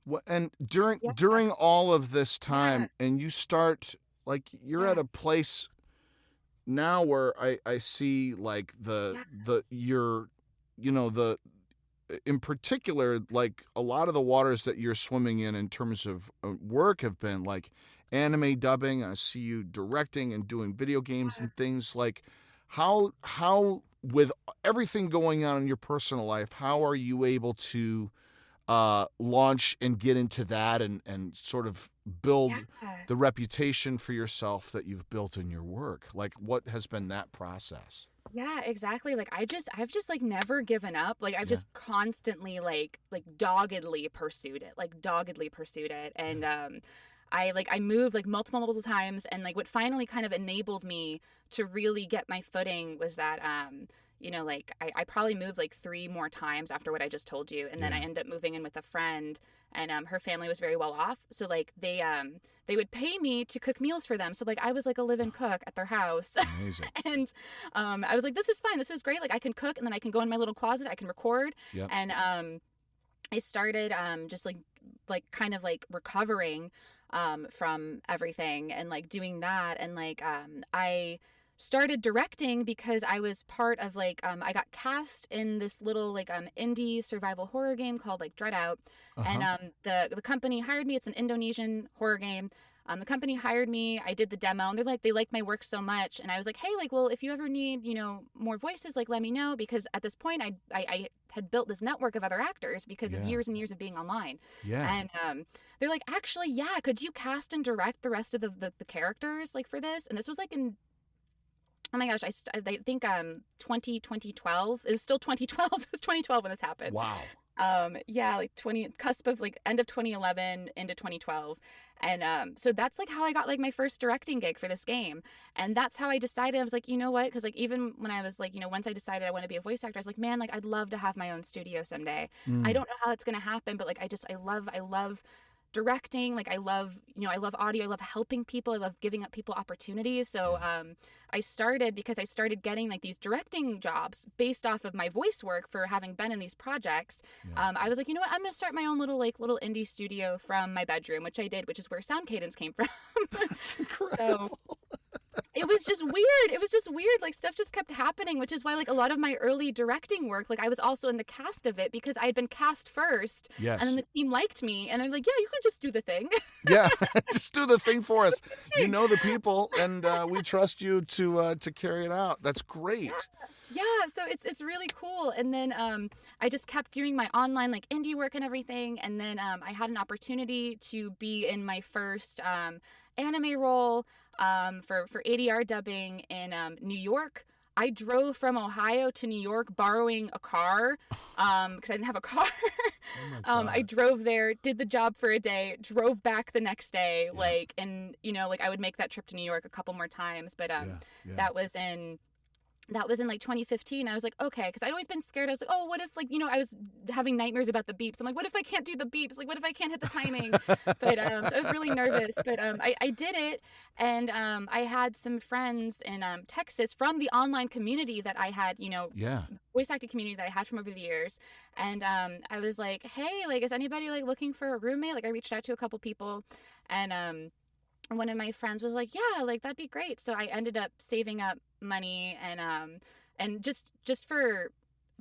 No. And Yeah. during all of this Yeah. time, and you start like you're at Yeah. a place now where I see like Yeah. the your the in particular, like a lot of the waters that you're swimming in terms of work have been like anime dubbing. I see you directing and doing video games and things. Like how with everything going on in your personal life, how are you able to launch and get into that and sort of Yeah. build the reputation for yourself that you've built in your work? Like, what has been that process? Yeah, exactly. Like I've just like never given up. Like I've Yeah. just constantly like doggedly pursued it. Like doggedly pursued it. And I moved like multiple times, and like what finally kind of enabled me to really get my footing was that like I probably moved like three more times after what I just told you, and then I Yeah. ended up moving in with a friend, and her family was very well off, so like they would pay me to cook meals for them, so like I was like a live-in cook at their house. Amazing. And I was like, this is fine, this is great, like I can cook, and then I can go in my little closet, I can record. Yep. And I started just like kind of like recovering from everything, and like doing that. And like I started directing because I was part of like I got cast in this little like indie survival horror game called like Dread Out. And Uh-huh. the company hired me. It's an Indonesian horror game. The company hired me. I did the demo, and they liked my work so much. And I was like, hey, like, well, if you ever need, more voices, like, let me know, because at this point, I had built this network of other actors because of Yeah. years and years of being online. Yeah. And they're like, actually, yeah, could you cast and direct the rest of the characters like for this? And this was like in, oh my gosh, I think 2012. It was still 2012. It was 2012 when this happened. Wow. Yeah, like cusp of like end of 2011 into 2012. And so that's like how I got like my first directing gig for this game. And that's how I decided. I was like, you know what, because like even when I was like, once I decided I want to be a voice actor, I was like, man, like I'd love to have my own studio someday. I Mm. don't know how that's gonna happen, but like I love directing. Like I love audio, I love helping people, I love giving up people opportunities. So I started because I started getting like these directing jobs based off of my voice work for having been in these projects. Yeah. I was like, you know what, I'm gonna start my own little indie studio from my bedroom, which I did, which is where Sound Cadence came from. That's incredible. So it was just weird. It was just weird. Like stuff just kept happening, which is why like a lot of my early directing work, like I was also in the cast of it because I had been cast first. Yes. And then the team liked me, and they're like, yeah, you can just do the thing. Yeah. Just do the thing for us. You know the people, and we trust you to carry it out. That's great. Yeah, so it's really cool. And then I just kept doing my online like indie work and everything. And then I had an opportunity to be in my first anime role for ADR dubbing in New York. I drove from Ohio to New York borrowing a car because I didn't have a car. Oh my God. I drove there, did the job for a day, drove back the next day, Yeah. like, and like I would make that trip to New York a couple more times. But Yeah. that was in that was in like 2015. I was like, okay, because I'd always been scared. I was like, oh, what if, like, I was having nightmares about the beeps. I'm like, what if I can't do the beeps? Like, what if I can't hit the timing? But so I was really nervous. But I did it, and I had some friends in Texas from the online community that I had, Yeah. voice acting community that I had from over the years. And I was like, hey, like, is anybody like looking for a roommate? Like, I reached out to a couple people, and one of my friends was like, yeah, like that'd be great. So I ended up saving up money, and just for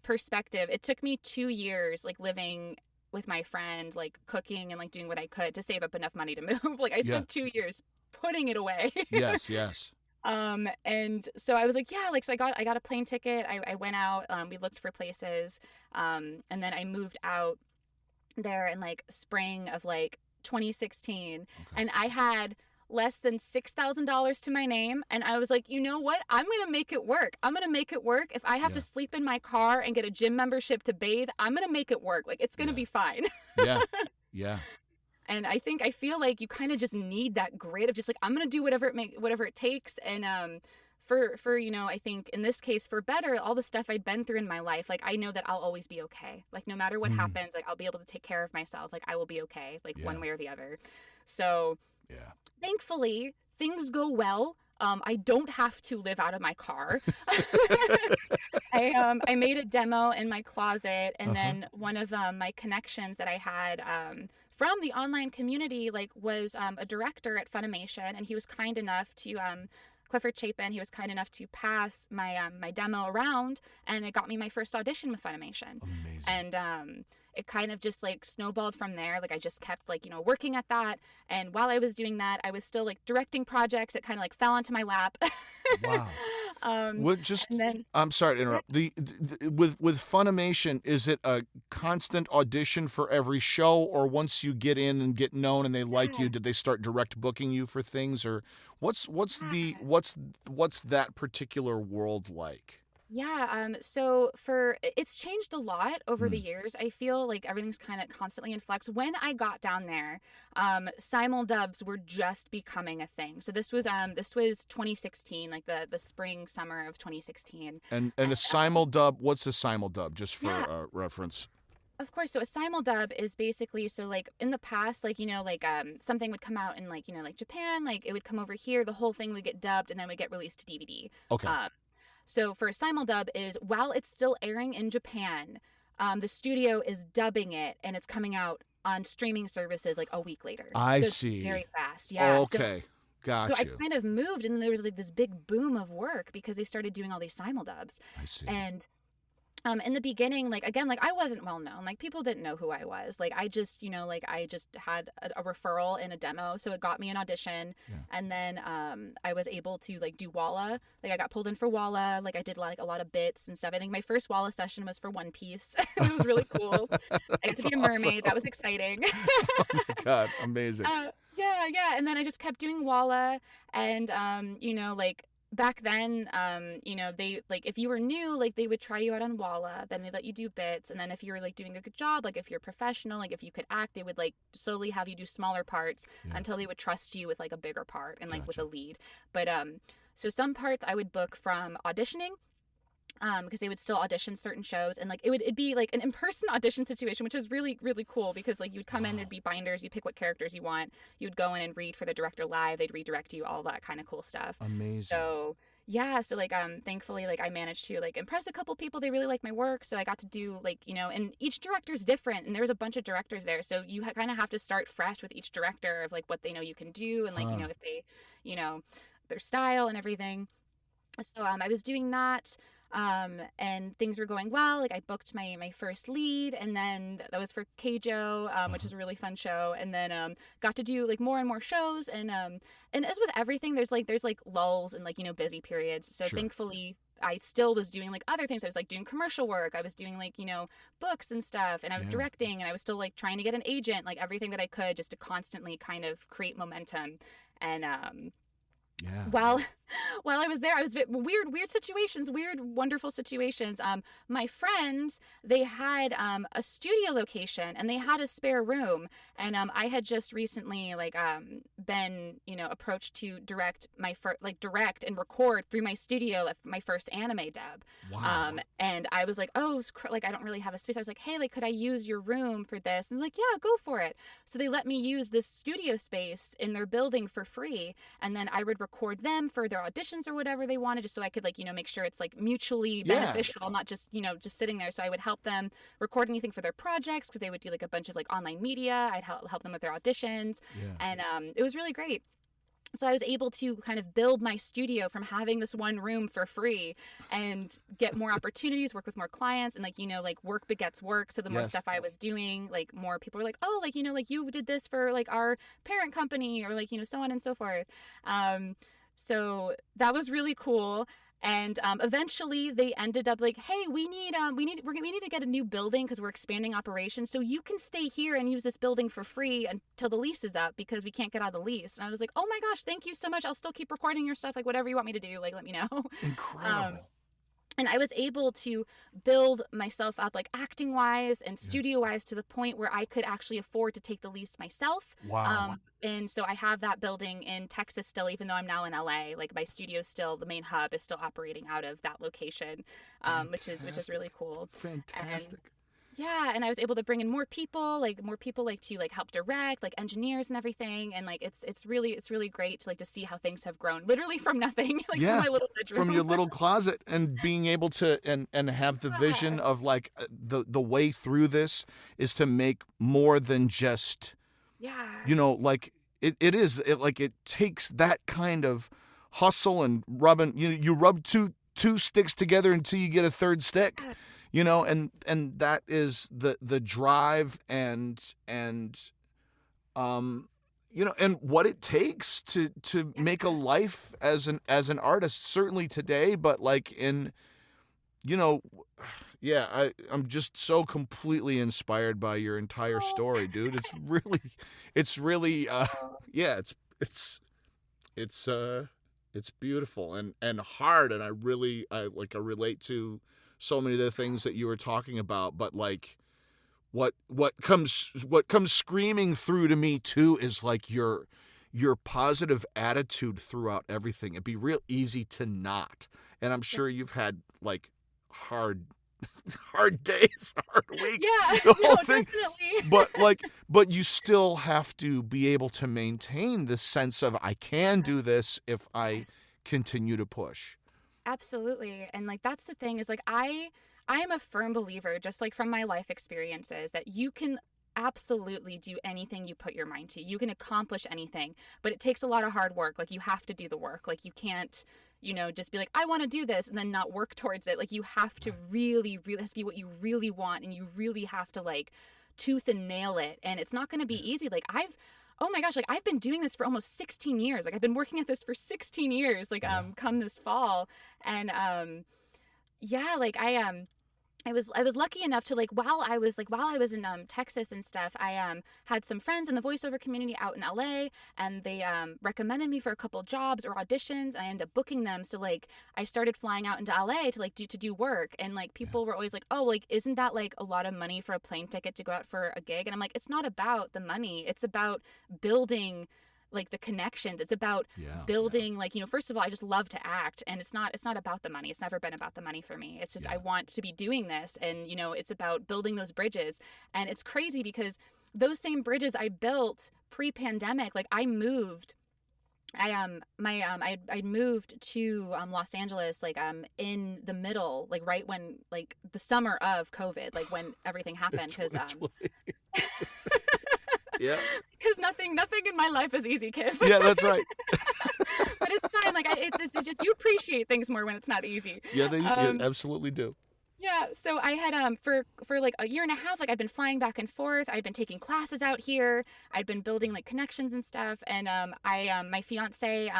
perspective, it took me 2 years like living with my friend, like cooking and like doing what I could to save up enough money to move. Like I Yeah. spent 2 years putting it away. Yes. Yes. And so I was like, yeah, like, so I got a plane ticket. I went out, we looked for places. And then I moved out there in like spring of like 2016. Okay. And I had less than $6,000 to my name. And I was like, you know what? I'm going to make it work. I'm going to make it work. If I have to sleep in my car and get a gym membership to bathe, I'm going to make it work. Like, it's going to be fine. Yeah. Yeah. And I feel like you kind of just need that grit of just like, I'm going to do whatever it takes. And, for, I think in this case, for better, all the stuff I'd been through in my life, like, I know that I'll always be okay. Like, no matter what happens, like, I'll be able to take care of myself. Like, I will be okay, like one way or the other. So thankfully things go well. I don't have to live out of my car. I made a demo in my closet, and then one of my connections that I had from the online community like was a director at Funimation, and he was kind enough to Clifford Chapin. He was kind enough to pass my my demo around, and it got me my first audition with Funimation. Amazing. And it kind of just like snowballed from there. Like I just kept like, working at that. And while I was doing that, I was still like directing projects that kind of like fell onto my lap. Wow. I'm sorry to interrupt. With Funimation, is it a constant audition for every show, or once you get in and get known and they like you, did they start direct booking you for things, or what's that particular world like? Yeah, so it's changed a lot over the years. I feel like everything's kind of constantly in flux. When I got down there, simuldubs were just becoming a thing. So this was 2016, like the spring, summer of 2016. And a simuldub, what's a simuldub, just for reference? Of course. So a simuldub is basically, so like in the past, like, something would come out in like, like Japan, like it would come over here, the whole thing would get dubbed and then would get released to DVD. Okay. So for a simuldub is while it's still airing in Japan, the studio is dubbing it and it's coming out on streaming services like a week later. I so see. It's very fast. Yeah. Okay. Got so you. I kind of moved, and there was like this big boom of work because they started doing all these simuldubs. I see. And in the beginning, like, again, like I wasn't well known, like people didn't know who I was. Like I just, like I just had a referral in a demo. So it got me an audition. Yeah. And then I was able to like do Walla. Like I got pulled in for Walla. Like I did like a lot of bits and stuff. I think my first Walla session was for One Piece. It was really cool. I got to be a mermaid. Awesome. That was exciting. Oh my God. Amazing. Yeah. And then I just kept doing Walla, and, like, back then, they like if you were new, like they would try you out on Walla, then they let you do bits, and then if you were like doing a good job, like if you're professional, like if you could act, they would like slowly have you do smaller parts until they would trust you with like a bigger part and like with a lead. But so some parts I would book from auditioning. Because they would still audition certain shows, and like it'd be like an in-person audition situation, which was really, really cool because like you would come in, there'd be binders, you pick what characters you want, you would go in and read for the director live, they'd redirect you, all that kind of cool stuff. Amazing. So yeah, so like thankfully like I managed to like impress a couple people. They really liked my work, so I got to do like, and each director's different, and there was a bunch of directors there, so you kind of have to start fresh with each director of like what they know you can do, and like if they their style and everything. So I was doing that. And things were going well. Like I booked my first lead, and then that was for Keijo, which is a really fun show. And then, got to do like more and more shows. And as with everything, there's like lulls and like, busy periods. So thankfully I still was doing like other things. I was like doing commercial work. I was doing like, books and stuff, and I was directing, and I was still like trying to get an agent, like everything that I could just to constantly kind of create momentum. And, while I was there, I was weird situations, weird, wonderful situations. My friends, they had a studio location and they had a spare room, and I had just recently been approached to direct direct and record through my studio my first anime dub. Wow. And I was like, oh, I don't really have a space. I was like, hey, could I use your room for this? And they're like, yeah, go for it. So they let me use this studio space in their building for free, and then I would record them for their auditions or whatever they wanted, just so I could make sure it's mutually beneficial, not just just sitting there. So I would help them record anything for their projects, because they would do a bunch of online media. I'd help them with their auditions, and it was really great. So I was able to kind of build my studio from having this one room for free and get more opportunities, work with more clients, and work begets work. So the more stuff I was doing, more people were like, oh, you did this for our parent company, or so on and so forth. So that was really cool. And eventually they ended up hey, we need to get a new building because we're expanding operations. So you can stay here and use this building for free until the lease is up, because we can't get out of the lease. And I was like, oh my gosh, thank you so much. I'll still keep recording your stuff. Whatever you want me to do, let me know. Incredible. And I was able to build myself up acting wise and studio wise to the point where I could actually afford to take the lease myself. Wow. And so I have that building in Texas still, even though I'm now in LA. My studio still, the main hub is still operating out of that location, which is really cool. Fantastic. And I was able to bring in more people to help direct, engineers and everything. And it's really great to see how things have grown, literally from nothing, from my little bedroom. From your little closet, and being able to and have the vision of the way through this is to make more than just, it takes that kind of hustle and rubbing, you rub two sticks together until you get a third stick. And that is the drive and what it takes to make a life as an artist, certainly today, but I'm just so completely inspired by your entire story, dude. It's really it's beautiful and hard, and I relate to so many of the things that you were talking about, but what comes screaming through to me too is your positive attitude throughout everything. It'd be real easy to not, and I'm sure you've had hard days, hard weeks, the whole thing. Definitely. But you still have to be able to maintain the sense of, I can do this if I continue to push. Absolutely. And that's the thing is I am a firm believer, just from my life experiences, that you can absolutely do anything you put your mind to. You can accomplish anything, but it takes a lot of hard work. You have to do the work. You can't, just be I want to do this and then not work towards it. You have to really, it has to be what you really want, and you really have to tooth and nail it. And it's not going to be easy. Oh my gosh, I've been doing this for almost 16 years. I've been working at this for 16 years, come this fall. And, I was lucky enough to while I was in Texas and stuff, I had some friends in the voiceover community out in LA, and they recommended me for a couple jobs or auditions. I ended up booking them, so I started flying out into LA to do work, and people were always oh, isn't that a lot of money for a plane ticket to go out for a gig? And I'm it's not about the money, it's about building the connections. It's about building, first of all, I just love to act, and it's not about the money. It's never been about the money for me. It's just, I want to be doing this, and, it's about building those bridges. And it's crazy because those same bridges I built pre-pandemic, I moved. I moved to Los Angeles in the middle, right when the summer of COVID, when everything happened, because yeah. Because nothing in my life is easy, Kiff. Yeah, that's right. But it's fine. It's just you appreciate things more when it's not easy. Yeah, you absolutely do. Yeah, so I had for like a year and a half, like I'd been flying back and forth. I'd been taking classes out here. I'd been building like connections and stuff. And I my fiance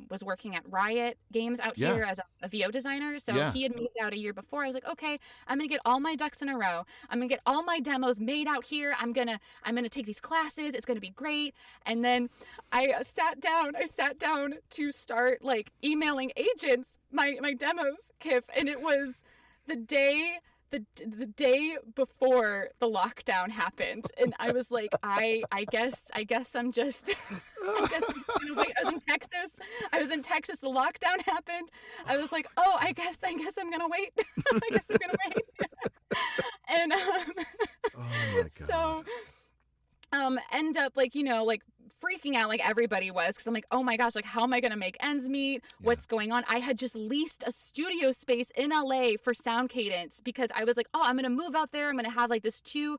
was working at Riot Games out Yeah. here as a VO designer. So Yeah. he had moved out a year before. I was like, okay, I'm gonna get all my ducks in a row. I'm gonna get all my demos made out here. I'm gonna take these classes. It's gonna be great. And then I sat down. I sat down to start like emailing agents my demos, Kiff, and it was the day the day before the lockdown happened, and I was like, I guess I'm just I guess I'm gonna wait. I was in Texas, the lockdown happened. I was like, oh, I guess I'm gonna wait. I guess I'm gonna wait. And Oh my God. so end up like, like freaking out like everybody was, because I'm like, oh my gosh, like how am I gonna make ends meet? What's going on? I had just leased a studio space in LA for Sound Cadence because I was like, oh, I'm gonna move out there. I'm gonna have like two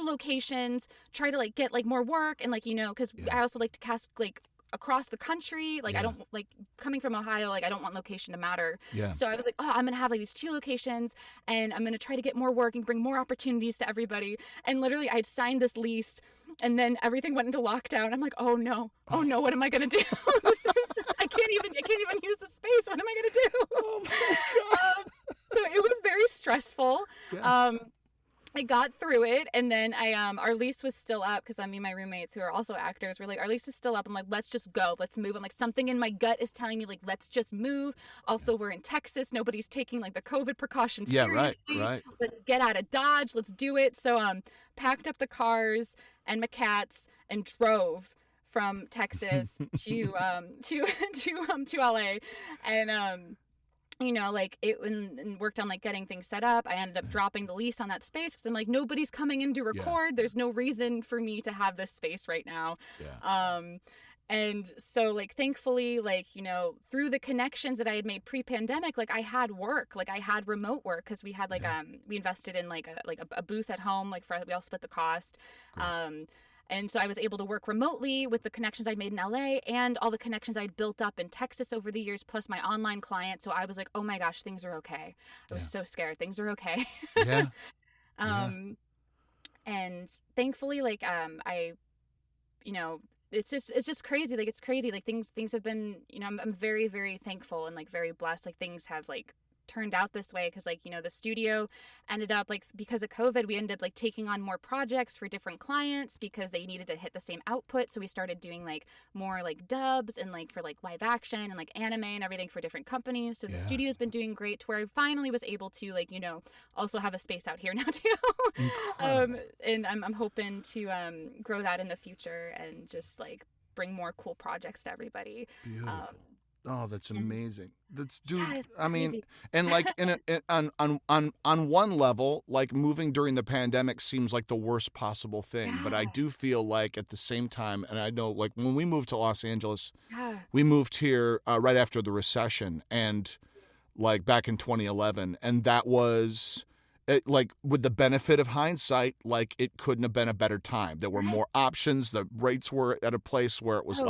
locations, try to like get like more work, and like, because I also like to cast like across the country. Like I don't like coming from Ohio, like I don't want location to matter. Yeah. So I was like, oh, I'm gonna have like these 2 locations, and I'm gonna try to get more work and bring more opportunities to everybody. And literally I'd signed this lease, and then everything went into lockdown. I'm like, oh no, what am I gonna do? I can't even use the space. What am I gonna do? Oh my God. So it was very stressful. Yeah. I got through it, and then our lease was still up because my roommates who are also actors were like, our lease is still up. I'm like, let's just go, let's move. I'm like, something in my gut is telling me like, let's just move. Also, we're in Texas, nobody's taking like the COVID precautions seriously. Right. Let's get out of Dodge, let's do it. So packed up the cars and my cats and drove from Texas to LA, and like it and worked on like getting things set up. I ended up dropping the lease on that space because I'm like, nobody's coming in to record. There's no reason for me to have this space right now. And so like thankfully, like, through the connections that I had made pre-pandemic, like I had work, like I had remote work because we had like we invested in like a booth at home, like we all split the cost. And so I was able to work remotely with the connections I'd made in LA and all the connections I'd built up in Texas over the years, plus my online clients. So I was like, oh my gosh, things are okay. I was so scared. Things are okay. And thankfully, like, it's just crazy. Like, it's crazy. Like things have been, I'm very, very thankful and like very blessed. Like things have like turned out this way because like, the studio ended up like, because of COVID, we ended up like taking on more projects for different clients because they needed to hit the same output. So we started doing like more like dubs and like for like live action and like anime and everything for different companies. So the studio's been doing great to where I finally was able to like, also have a space out here now too. And I'm hoping to grow that in the future and just like bring more cool projects to everybody. Beautiful. Oh, that's amazing. That's, dude. Yeah, I mean, crazy. and like on one level, like moving during the pandemic seems like the worst possible thing. But I do feel like at the same time, and I know like when we moved to Los Angeles, we moved here right after the recession, and like back in 2011, and that was. Like with the benefit of hindsight, like it couldn't have been a better time. There were more options. The rates were at a place where it was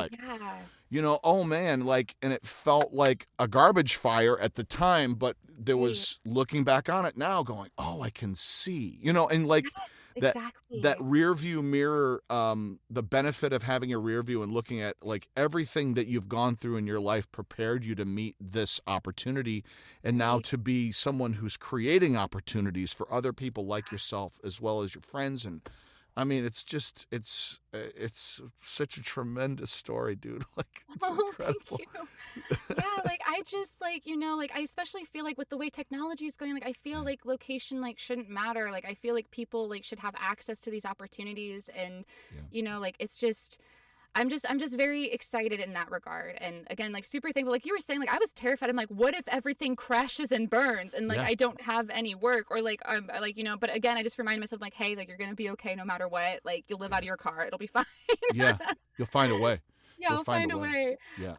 oh man, like, and it felt like a garbage fire at the time, but there was looking back on it now going, oh, I can see, and like that rear view mirror, the benefit of having a rear view and looking at like everything that you've gone through in your life prepared you to meet this opportunity. And now to be someone who's creating opportunities for other people like yourself, as well as your friends. And I mean, it's such a tremendous story, dude. Like, it's incredible. Thank you. Yeah, like I just like, like I especially feel like with the way technology is going, like I feel like location like shouldn't matter. Like I feel like people like should have access to these opportunities, and like it's just I'm just very excited in that regard. And again, like super thankful. Like you were saying, like I was terrified. I'm like, what if everything crashes and burns and like I don't have any work, or like like but again, I just remind myself like, hey, like you're gonna be okay no matter what. Like you'll live out of your car. It'll be fine. You'll find a way. Yeah, I'll find a way. Yeah.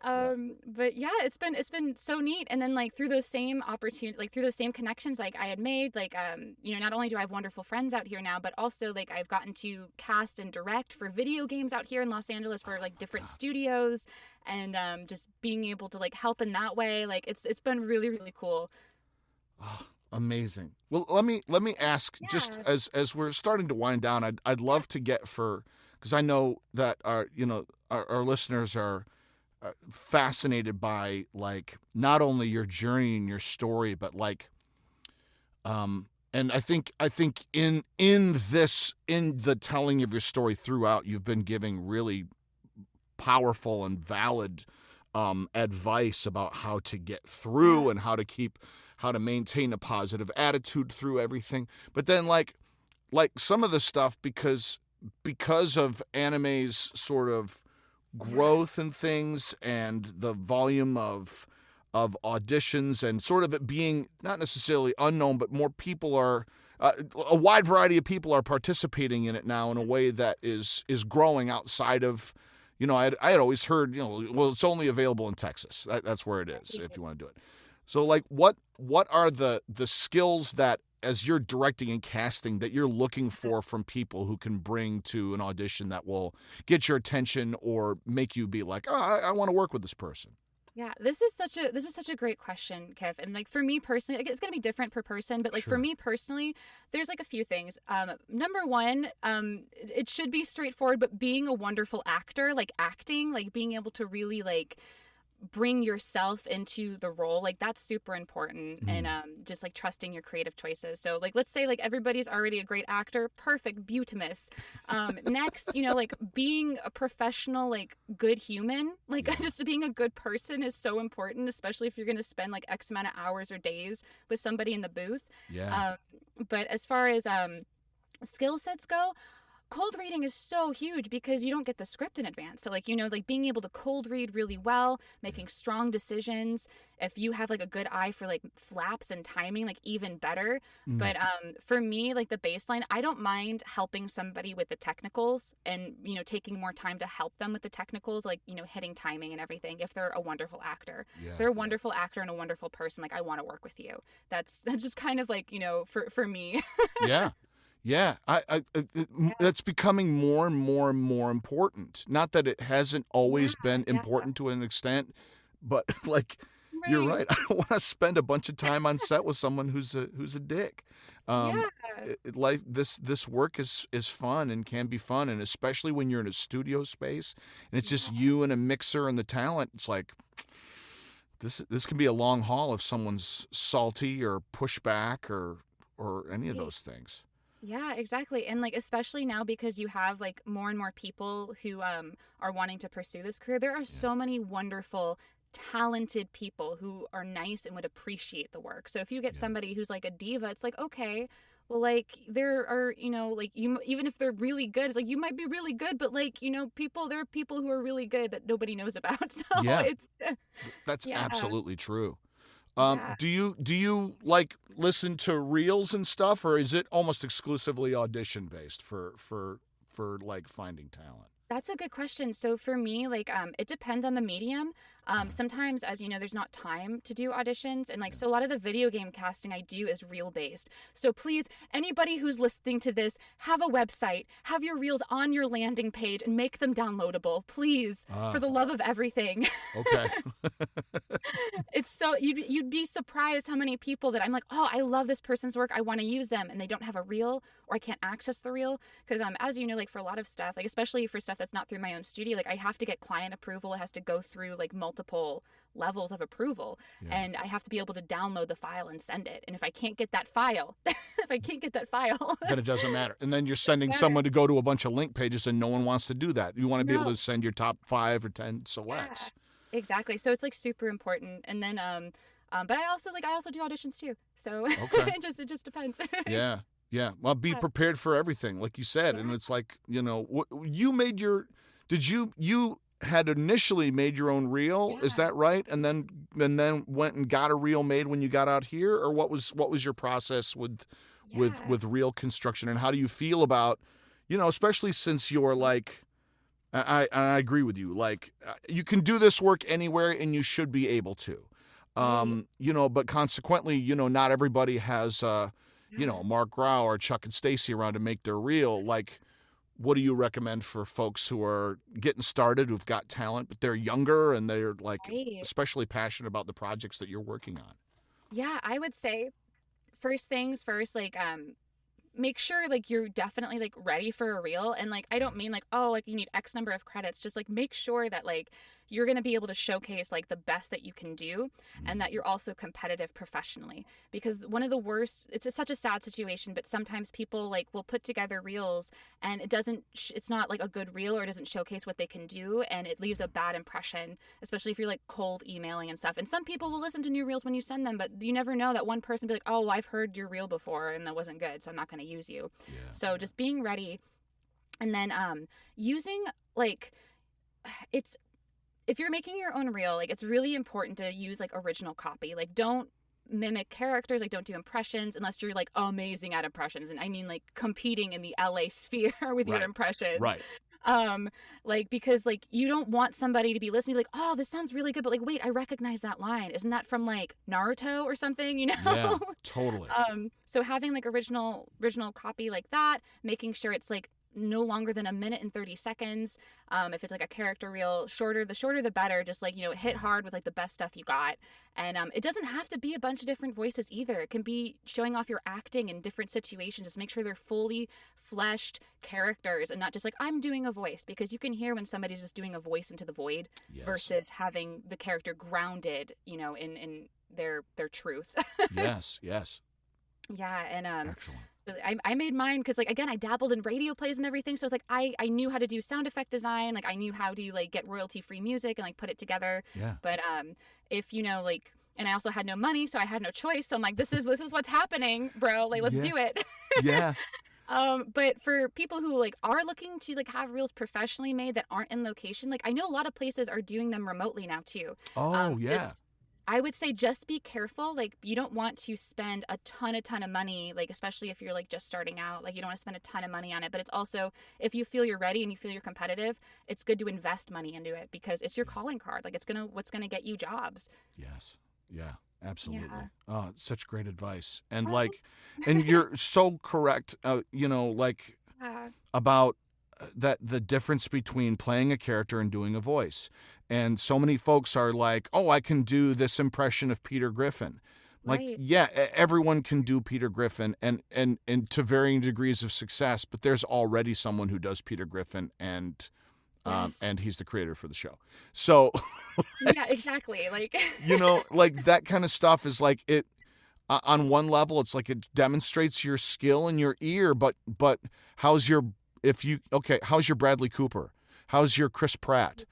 But yeah, it's been so neat. And then like through those same opportunities, like through those same connections, like I had made, like not only do I have wonderful friends out here now, but also like I've gotten to cast and direct for video games out here in Los Angeles for like different studios, and just being able to like help in that way, like it's been really, really cool. Amazing. Well, let me ask, just Yeah. as we're starting to wind down, I'd love to get, for, because I know that our listeners are fascinated by, like, not only your journey and your story, but like, and I think in the telling of your story throughout, you've been giving really powerful and valid advice about how to get through and how to maintain a positive attitude through everything. But then, like some of the stuff, because of anime's sort of growth and things, and the volume of auditions, and sort of it being not necessarily unknown, but more people are a wide variety of people are participating in it now in a way that is growing outside of, I had always heard, well, it's only available in Texas. That's where it is if you want to do it. So, like, what are the skills that, as you're directing and casting, that you're looking for from people who can bring to an audition that will get your attention or make you be like, oh, I want to work with this person? Yeah, this is such a great question, Kiff. And like for me personally, like, it's gonna be different per person, but like for Sure. me personally, there's like a few things. Number one, it should be straightforward, but being a wonderful actor, like acting, like being able to really like bring yourself into the role, like that's super important. And just like trusting your creative choices. So like let's say like everybody's already a great actor, perfect, beautimous. Next, like being a professional, like good human, like just being a good person is so important, especially if you're going to spend like X amount of hours or days with somebody in the booth. Yeah. But as far as skill sets go, cold reading is so huge because you don't get the script in advance. So like, like being able to cold read really well, making strong decisions. If you have like a good eye for like flaps and timing, like even better. But for me, like the baseline, I don't mind helping somebody with the technicals and, taking more time to help them with the technicals, like, hitting timing and everything. If they're a wonderful actor, they're a wonderful actor and a wonderful person. Like I want to work with you. That's just kind of like, for me. Yeah. Yeah, that's becoming more and more and more important. Not that it hasn't always been important to an extent, but like, you're right. I don't want to spend a bunch of time on set with someone who's a dick. This work is fun and can be fun, and especially when you're in a studio space and it's just you and a mixer and the talent. It's like, this can be a long haul if someone's salty or push back or any of those things. Yeah, exactly. And like especially now because you have like more and more people who are wanting to pursue this career, there are so many wonderful talented people who are nice and would appreciate the work. So if you get somebody who's like a diva, it's like, okay, well, like there are, like you, even if they're really good, it's like you might be really good, but like, there are people who are really good that nobody knows about. So it's that's absolutely true. Yeah. Do you like listen to reels and stuff, or is it almost exclusively audition based for like finding talent? That's a good question. So for me, like, it depends on the medium. Sometimes, as you know, there's not time to do auditions. And like, so a lot of the video game casting I do is reel based. So please, anybody who's listening to this, have a website, have your reels on your landing page and make them downloadable, please, for the love of everything. Okay. It's so, you'd be surprised how many people that I'm like, oh, I love this person's work, I want to use them, and they don't have a reel, or I can't access the reel. Because as you know, like for a lot of stuff, like especially for stuff that's not through my own studio, like I have to get client approval. It has to go through like multiple levels of approval, and I have to be able to download the file and send it. And if I can't get that file, then it doesn't matter. And then you're sending someone to go to a bunch of link pages, and no one wants to do that. You want to be able to send your top 5 or 10 selects. Yeah, exactly. So it's like super important. And then but I also do auditions too. So it just depends. Yeah. Well, be prepared for everything, like you said. And it's like, you made your, you had initially made your own reel, is that right? And then went and got a reel made when you got out here, or what was your process with reel construction, and how do you feel about, especially since you're like, I agree with you, like you can do this work anywhere and you should be able to, but consequently, not everybody has Mark Grau or Chuck and Stacy around to make their reel. Like, what do you recommend for folks who are getting started, who've got talent, but they're younger and they're like especially passionate about the projects that you're working on? Yeah, I would say first things first, like make sure like you're definitely like ready for a reel. And like I don't mean like, oh, like you need X number of credits, just like make sure that like you're going to be able to showcase like the best that you can do, and that you're also competitive professionally. Because one of the worst, such a sad situation, but sometimes people like will put together reels and it doesn't it's not like a good reel, or it doesn't showcase what they can do, and it leaves a bad impression, especially if you're like cold emailing and stuff. And some people will listen to new reels when you send them, but you never know, that one person will be like, oh, I've heard your reel before and that wasn't good, so I'm not going to use you. So just being ready. And then using like, it's, if you're making your own reel, like it's really important to use like original copy. Like don't mimic characters, like don't do impressions unless you're like amazing at impressions. And I mean like competing in the LA sphere with your impressions. Right. Like, because like you don't want somebody to be listening like, oh, this sounds really good, but like, wait, I recognize that line. Isn't that from like Naruto or something, you know? Yeah, totally. So having like original copy like that, making sure it's like no longer than 1 minute and 30 seconds. If it's like a character reel, the shorter the better. Just like, you know, hit hard with like the best stuff you got. And it doesn't have to be a bunch of different voices either. It can be showing off your acting in different situations. Just make sure they're fully fleshed characters and not just like, I'm doing a voice, because you can hear when somebody's just doing a voice into the void versus having the character grounded, you know, in their truth. Yes. Yeah. And Excellent. so I made mine because, like, again, I dabbled in radio plays and everything. So it's like I knew how to do sound effect design. Like I knew how to like get royalty free music and like put it together. Yeah. But if you know, like, and I also had no money, so I had no choice. So I'm like, this is what's happening, bro. Like, let's do it. Yeah. But for people who like are looking to like have reels professionally made that aren't in location, like I know a lot of places are doing them remotely now too. Oh, yeah. I would say just be careful. Like you don't want to spend a ton of money, like especially if you're like just starting out, like you don't want to spend a ton of money on it. But it's also, if you feel you're ready and you feel you're competitive, it's good to invest money into it because it's your calling card. Like what's gonna get you jobs. Yes. Yeah. Absolutely. Yeah. Oh, such great advice. And like, and you're so correct, you know, like about that the difference between playing a character and doing a voice. And so many folks are like, oh, I can do this impression of Peter Griffin. Like, yeah, everyone can do Peter Griffin and to varying degrees of success, but there's already someone who does Peter Griffin and he's the creator for the show. So yeah, exactly. Like, you know, like that kind of stuff is like it on one level, it's like it demonstrates your skill and your ear, but how's your Bradley Cooper? How's your Chris Pratt?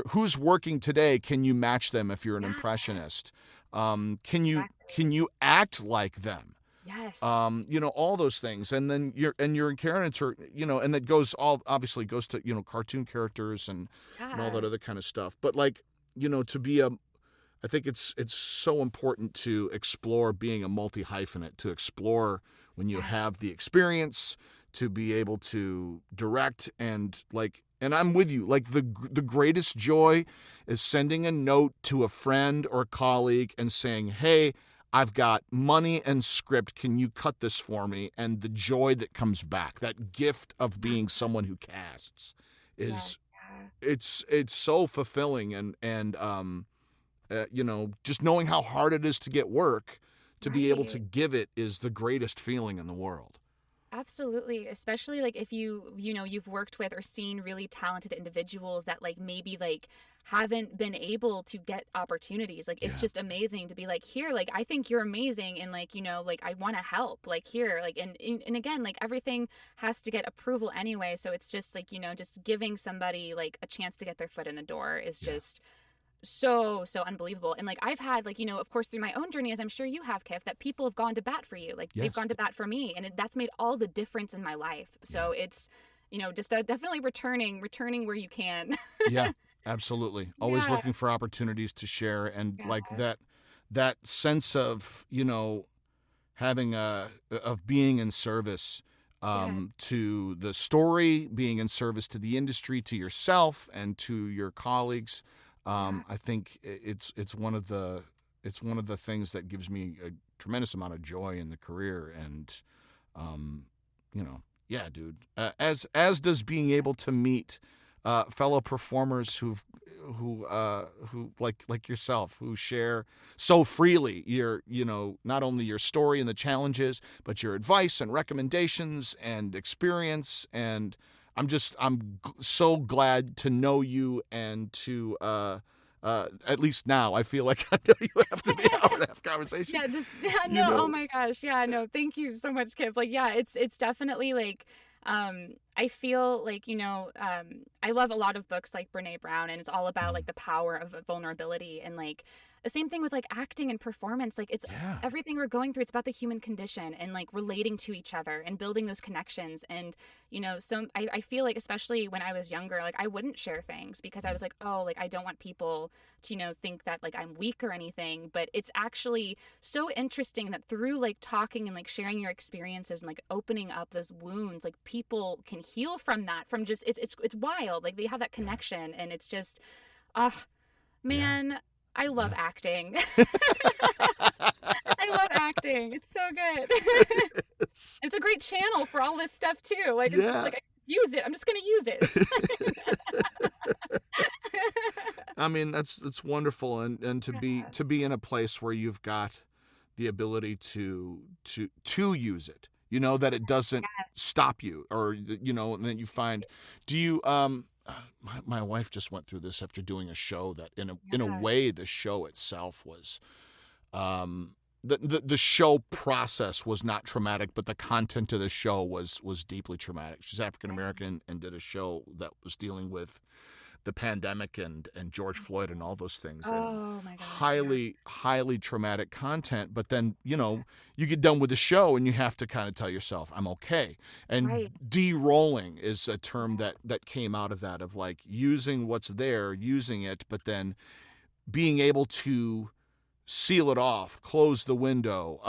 Who's working today? Can you match them if you're an impressionist? Can you act like them? Yes. You know, all those things. And then you're in character, you know, and that goes to, you know, cartoon characters and all that other kind of stuff. But like, you know, I think it's so important to explore being a multi-hyphenate, to explore when you have the experience, to be able to direct and like, and I'm with you. Like the greatest joy is sending a note to a friend or colleague and saying, hey, I've got money and script. Can you cut this for me? And the joy that comes back, that gift of being someone who casts is, it's so fulfilling. And you know, just knowing how hard it is to get work, to be able to give it is the greatest feeling in the world. Absolutely. Especially like if you've worked with or seen really talented individuals that like maybe like haven't been able to get opportunities. Like it's just amazing to be like, here, like I think you're amazing and like, you know, like I want to help, like here, like and again, like everything has to get approval anyway. So it's just like, you know, just giving somebody like a chance to get their foot in the door is just so unbelievable. And like I've had like, you know, of course through my own journey, as I'm sure you have, Kiff, that people have gone to bat for you, like they've gone to bat for me, and that's made all the difference in my life. So it's, you know, just definitely returning where you can. Yeah, absolutely. Always looking for opportunities to share, and like that sense of, you know, having of being in service to the story, being in service to the industry, to yourself and to your colleagues. I think it's one of the things that gives me a tremendous amount of joy in the career, and you know, dude. As does being able to meet fellow performers who like yourself, who share so freely your, not only your story and the challenges, but your advice and recommendations and experience. And I'm so glad to know you and to at least now I feel like I know you after the hour and a half conversation. Oh my gosh. Yeah, no, thank you so much, Kiff. Like, yeah, it's definitely like, I feel like, I love a lot of books like Brene Brown, and it's all about like the power of vulnerability, and like the same thing with like acting and performance. Like it's everything we're going through. It's about the human condition and like relating to each other and building those connections. And, I feel like, especially when I was younger, like I wouldn't share things because I was like, oh, like I don't want people to, think that like I'm weak or anything. But it's actually so interesting that through like talking and like sharing your experiences and like opening up those wounds, like people can heal from that, from just, it's wild. Like they have that connection, and it's just, man. Yeah. I love acting. I love acting. It's so good. It's a great channel for all this stuff too. Like it's just like, I use it. I'm just gonna use it. I mean, that's wonderful, and to be in a place where you've got the ability to use it. That it doesn't stop you, or and then you find. Do you my wife just went through this after doing a show that in a way the show itself was the show process was not traumatic, but the content of the show was deeply traumatic. She's African American and did a show that was dealing with the pandemic and George Floyd and all those things. Oh my gosh. Highly traumatic content. But then, you get done with the show and you have to kind of tell yourself, I'm okay. And de-rolling is a term that came out of that, of like using what's there, using it, but then being able to seal it off, close the window,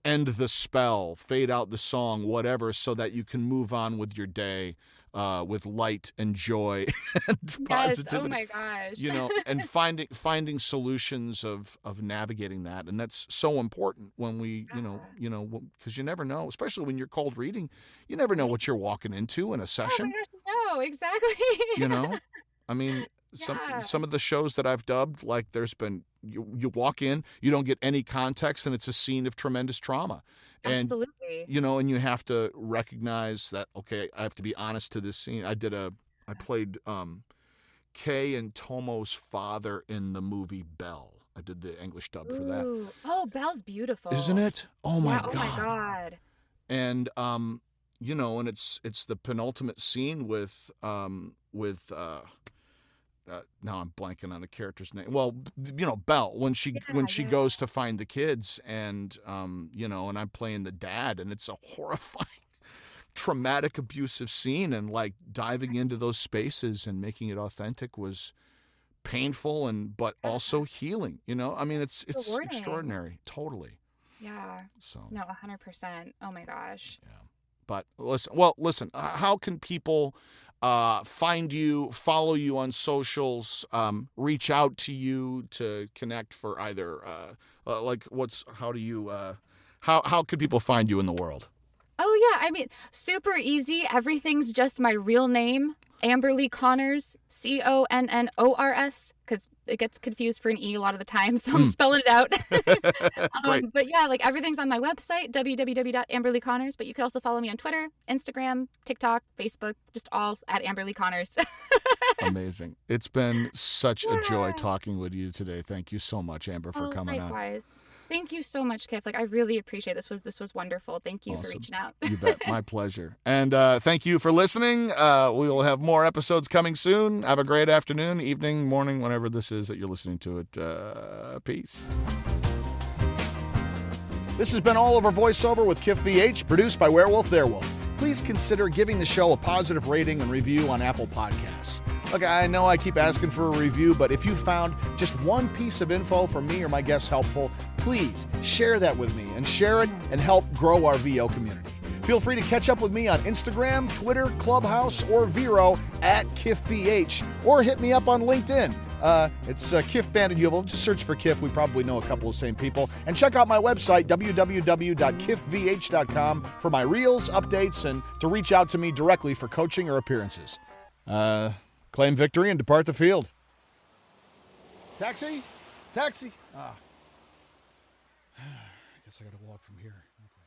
end the spell, fade out the song, whatever, so that you can move on with your day. With light and joy and positivity. Oh my gosh. And finding solutions of navigating that. And that's so important when we, because you never know, especially when you're cold reading, you never know what you're walking into in a session. No, exactly. I mean, some of the shows that I've dubbed, like there's been, you walk in, you don't get any context, and it's a scene of tremendous trauma. And, absolutely. And you have to recognize that, okay, I have to be honest to this scene. I played Kay and Tomo's father in the movie Belle. I did the English dub for that. Oh, Belle's beautiful. Isn't it? Oh my God. Oh my God. And, and it's the penultimate scene with now I'm blanking on the character's name. Well, Belle, when she goes to find the kids, and and I'm playing the dad, and it's a horrifying, traumatic, abusive scene, and like diving into those spaces and making it authentic was painful but also healing. I mean, it's extraordinary, totally. Yeah. So. No, 100%. Oh my gosh. Yeah. But listen. How can people find you, follow you on socials, reach out to you to connect for either how could people find you in the world? Oh yeah, I mean, super easy. Everything's just my real name, Amberly Connors, Connors, because it gets confused for an E a lot of the time, so I'm spelling it out. But yeah, like everything's on my website, www.amberlyconnors, but you can also follow me on Twitter, Instagram, TikTok, Facebook, just all at Amberly Connors. Amazing. It's been such a joy talking with you today. Thank you so much, Amber, for coming on. Thank you so much, Kiff. Like, I really appreciate it. This was wonderful. Thank you for reaching out. You bet. My pleasure. And thank you for listening. We will have more episodes coming soon. Have a great afternoon, evening, morning, whenever this is that you're listening to it. Peace. This has been All Over Voiceover with Kiff VH, produced by Werewolf Theirwolf. Please consider giving the show a positive rating and review on Apple Podcasts. Look, I know I keep asking for a review, but if you found just one piece of info from me or my guests helpful, please share that with me and share it and help grow our VO community. Feel free to catch up with me on Instagram, Twitter, Clubhouse, or Vero at KiffVH, or hit me up on LinkedIn. It's Kiff Vanden Heuvel. Just search for Kiff. We probably know a couple of the same people. And check out my website, www.kiffvh.com, for my reels, updates, and to reach out to me directly for coaching or appearances. claim victory and depart the field. Taxi! Taxi! I guess I gotta walk from here. Okay.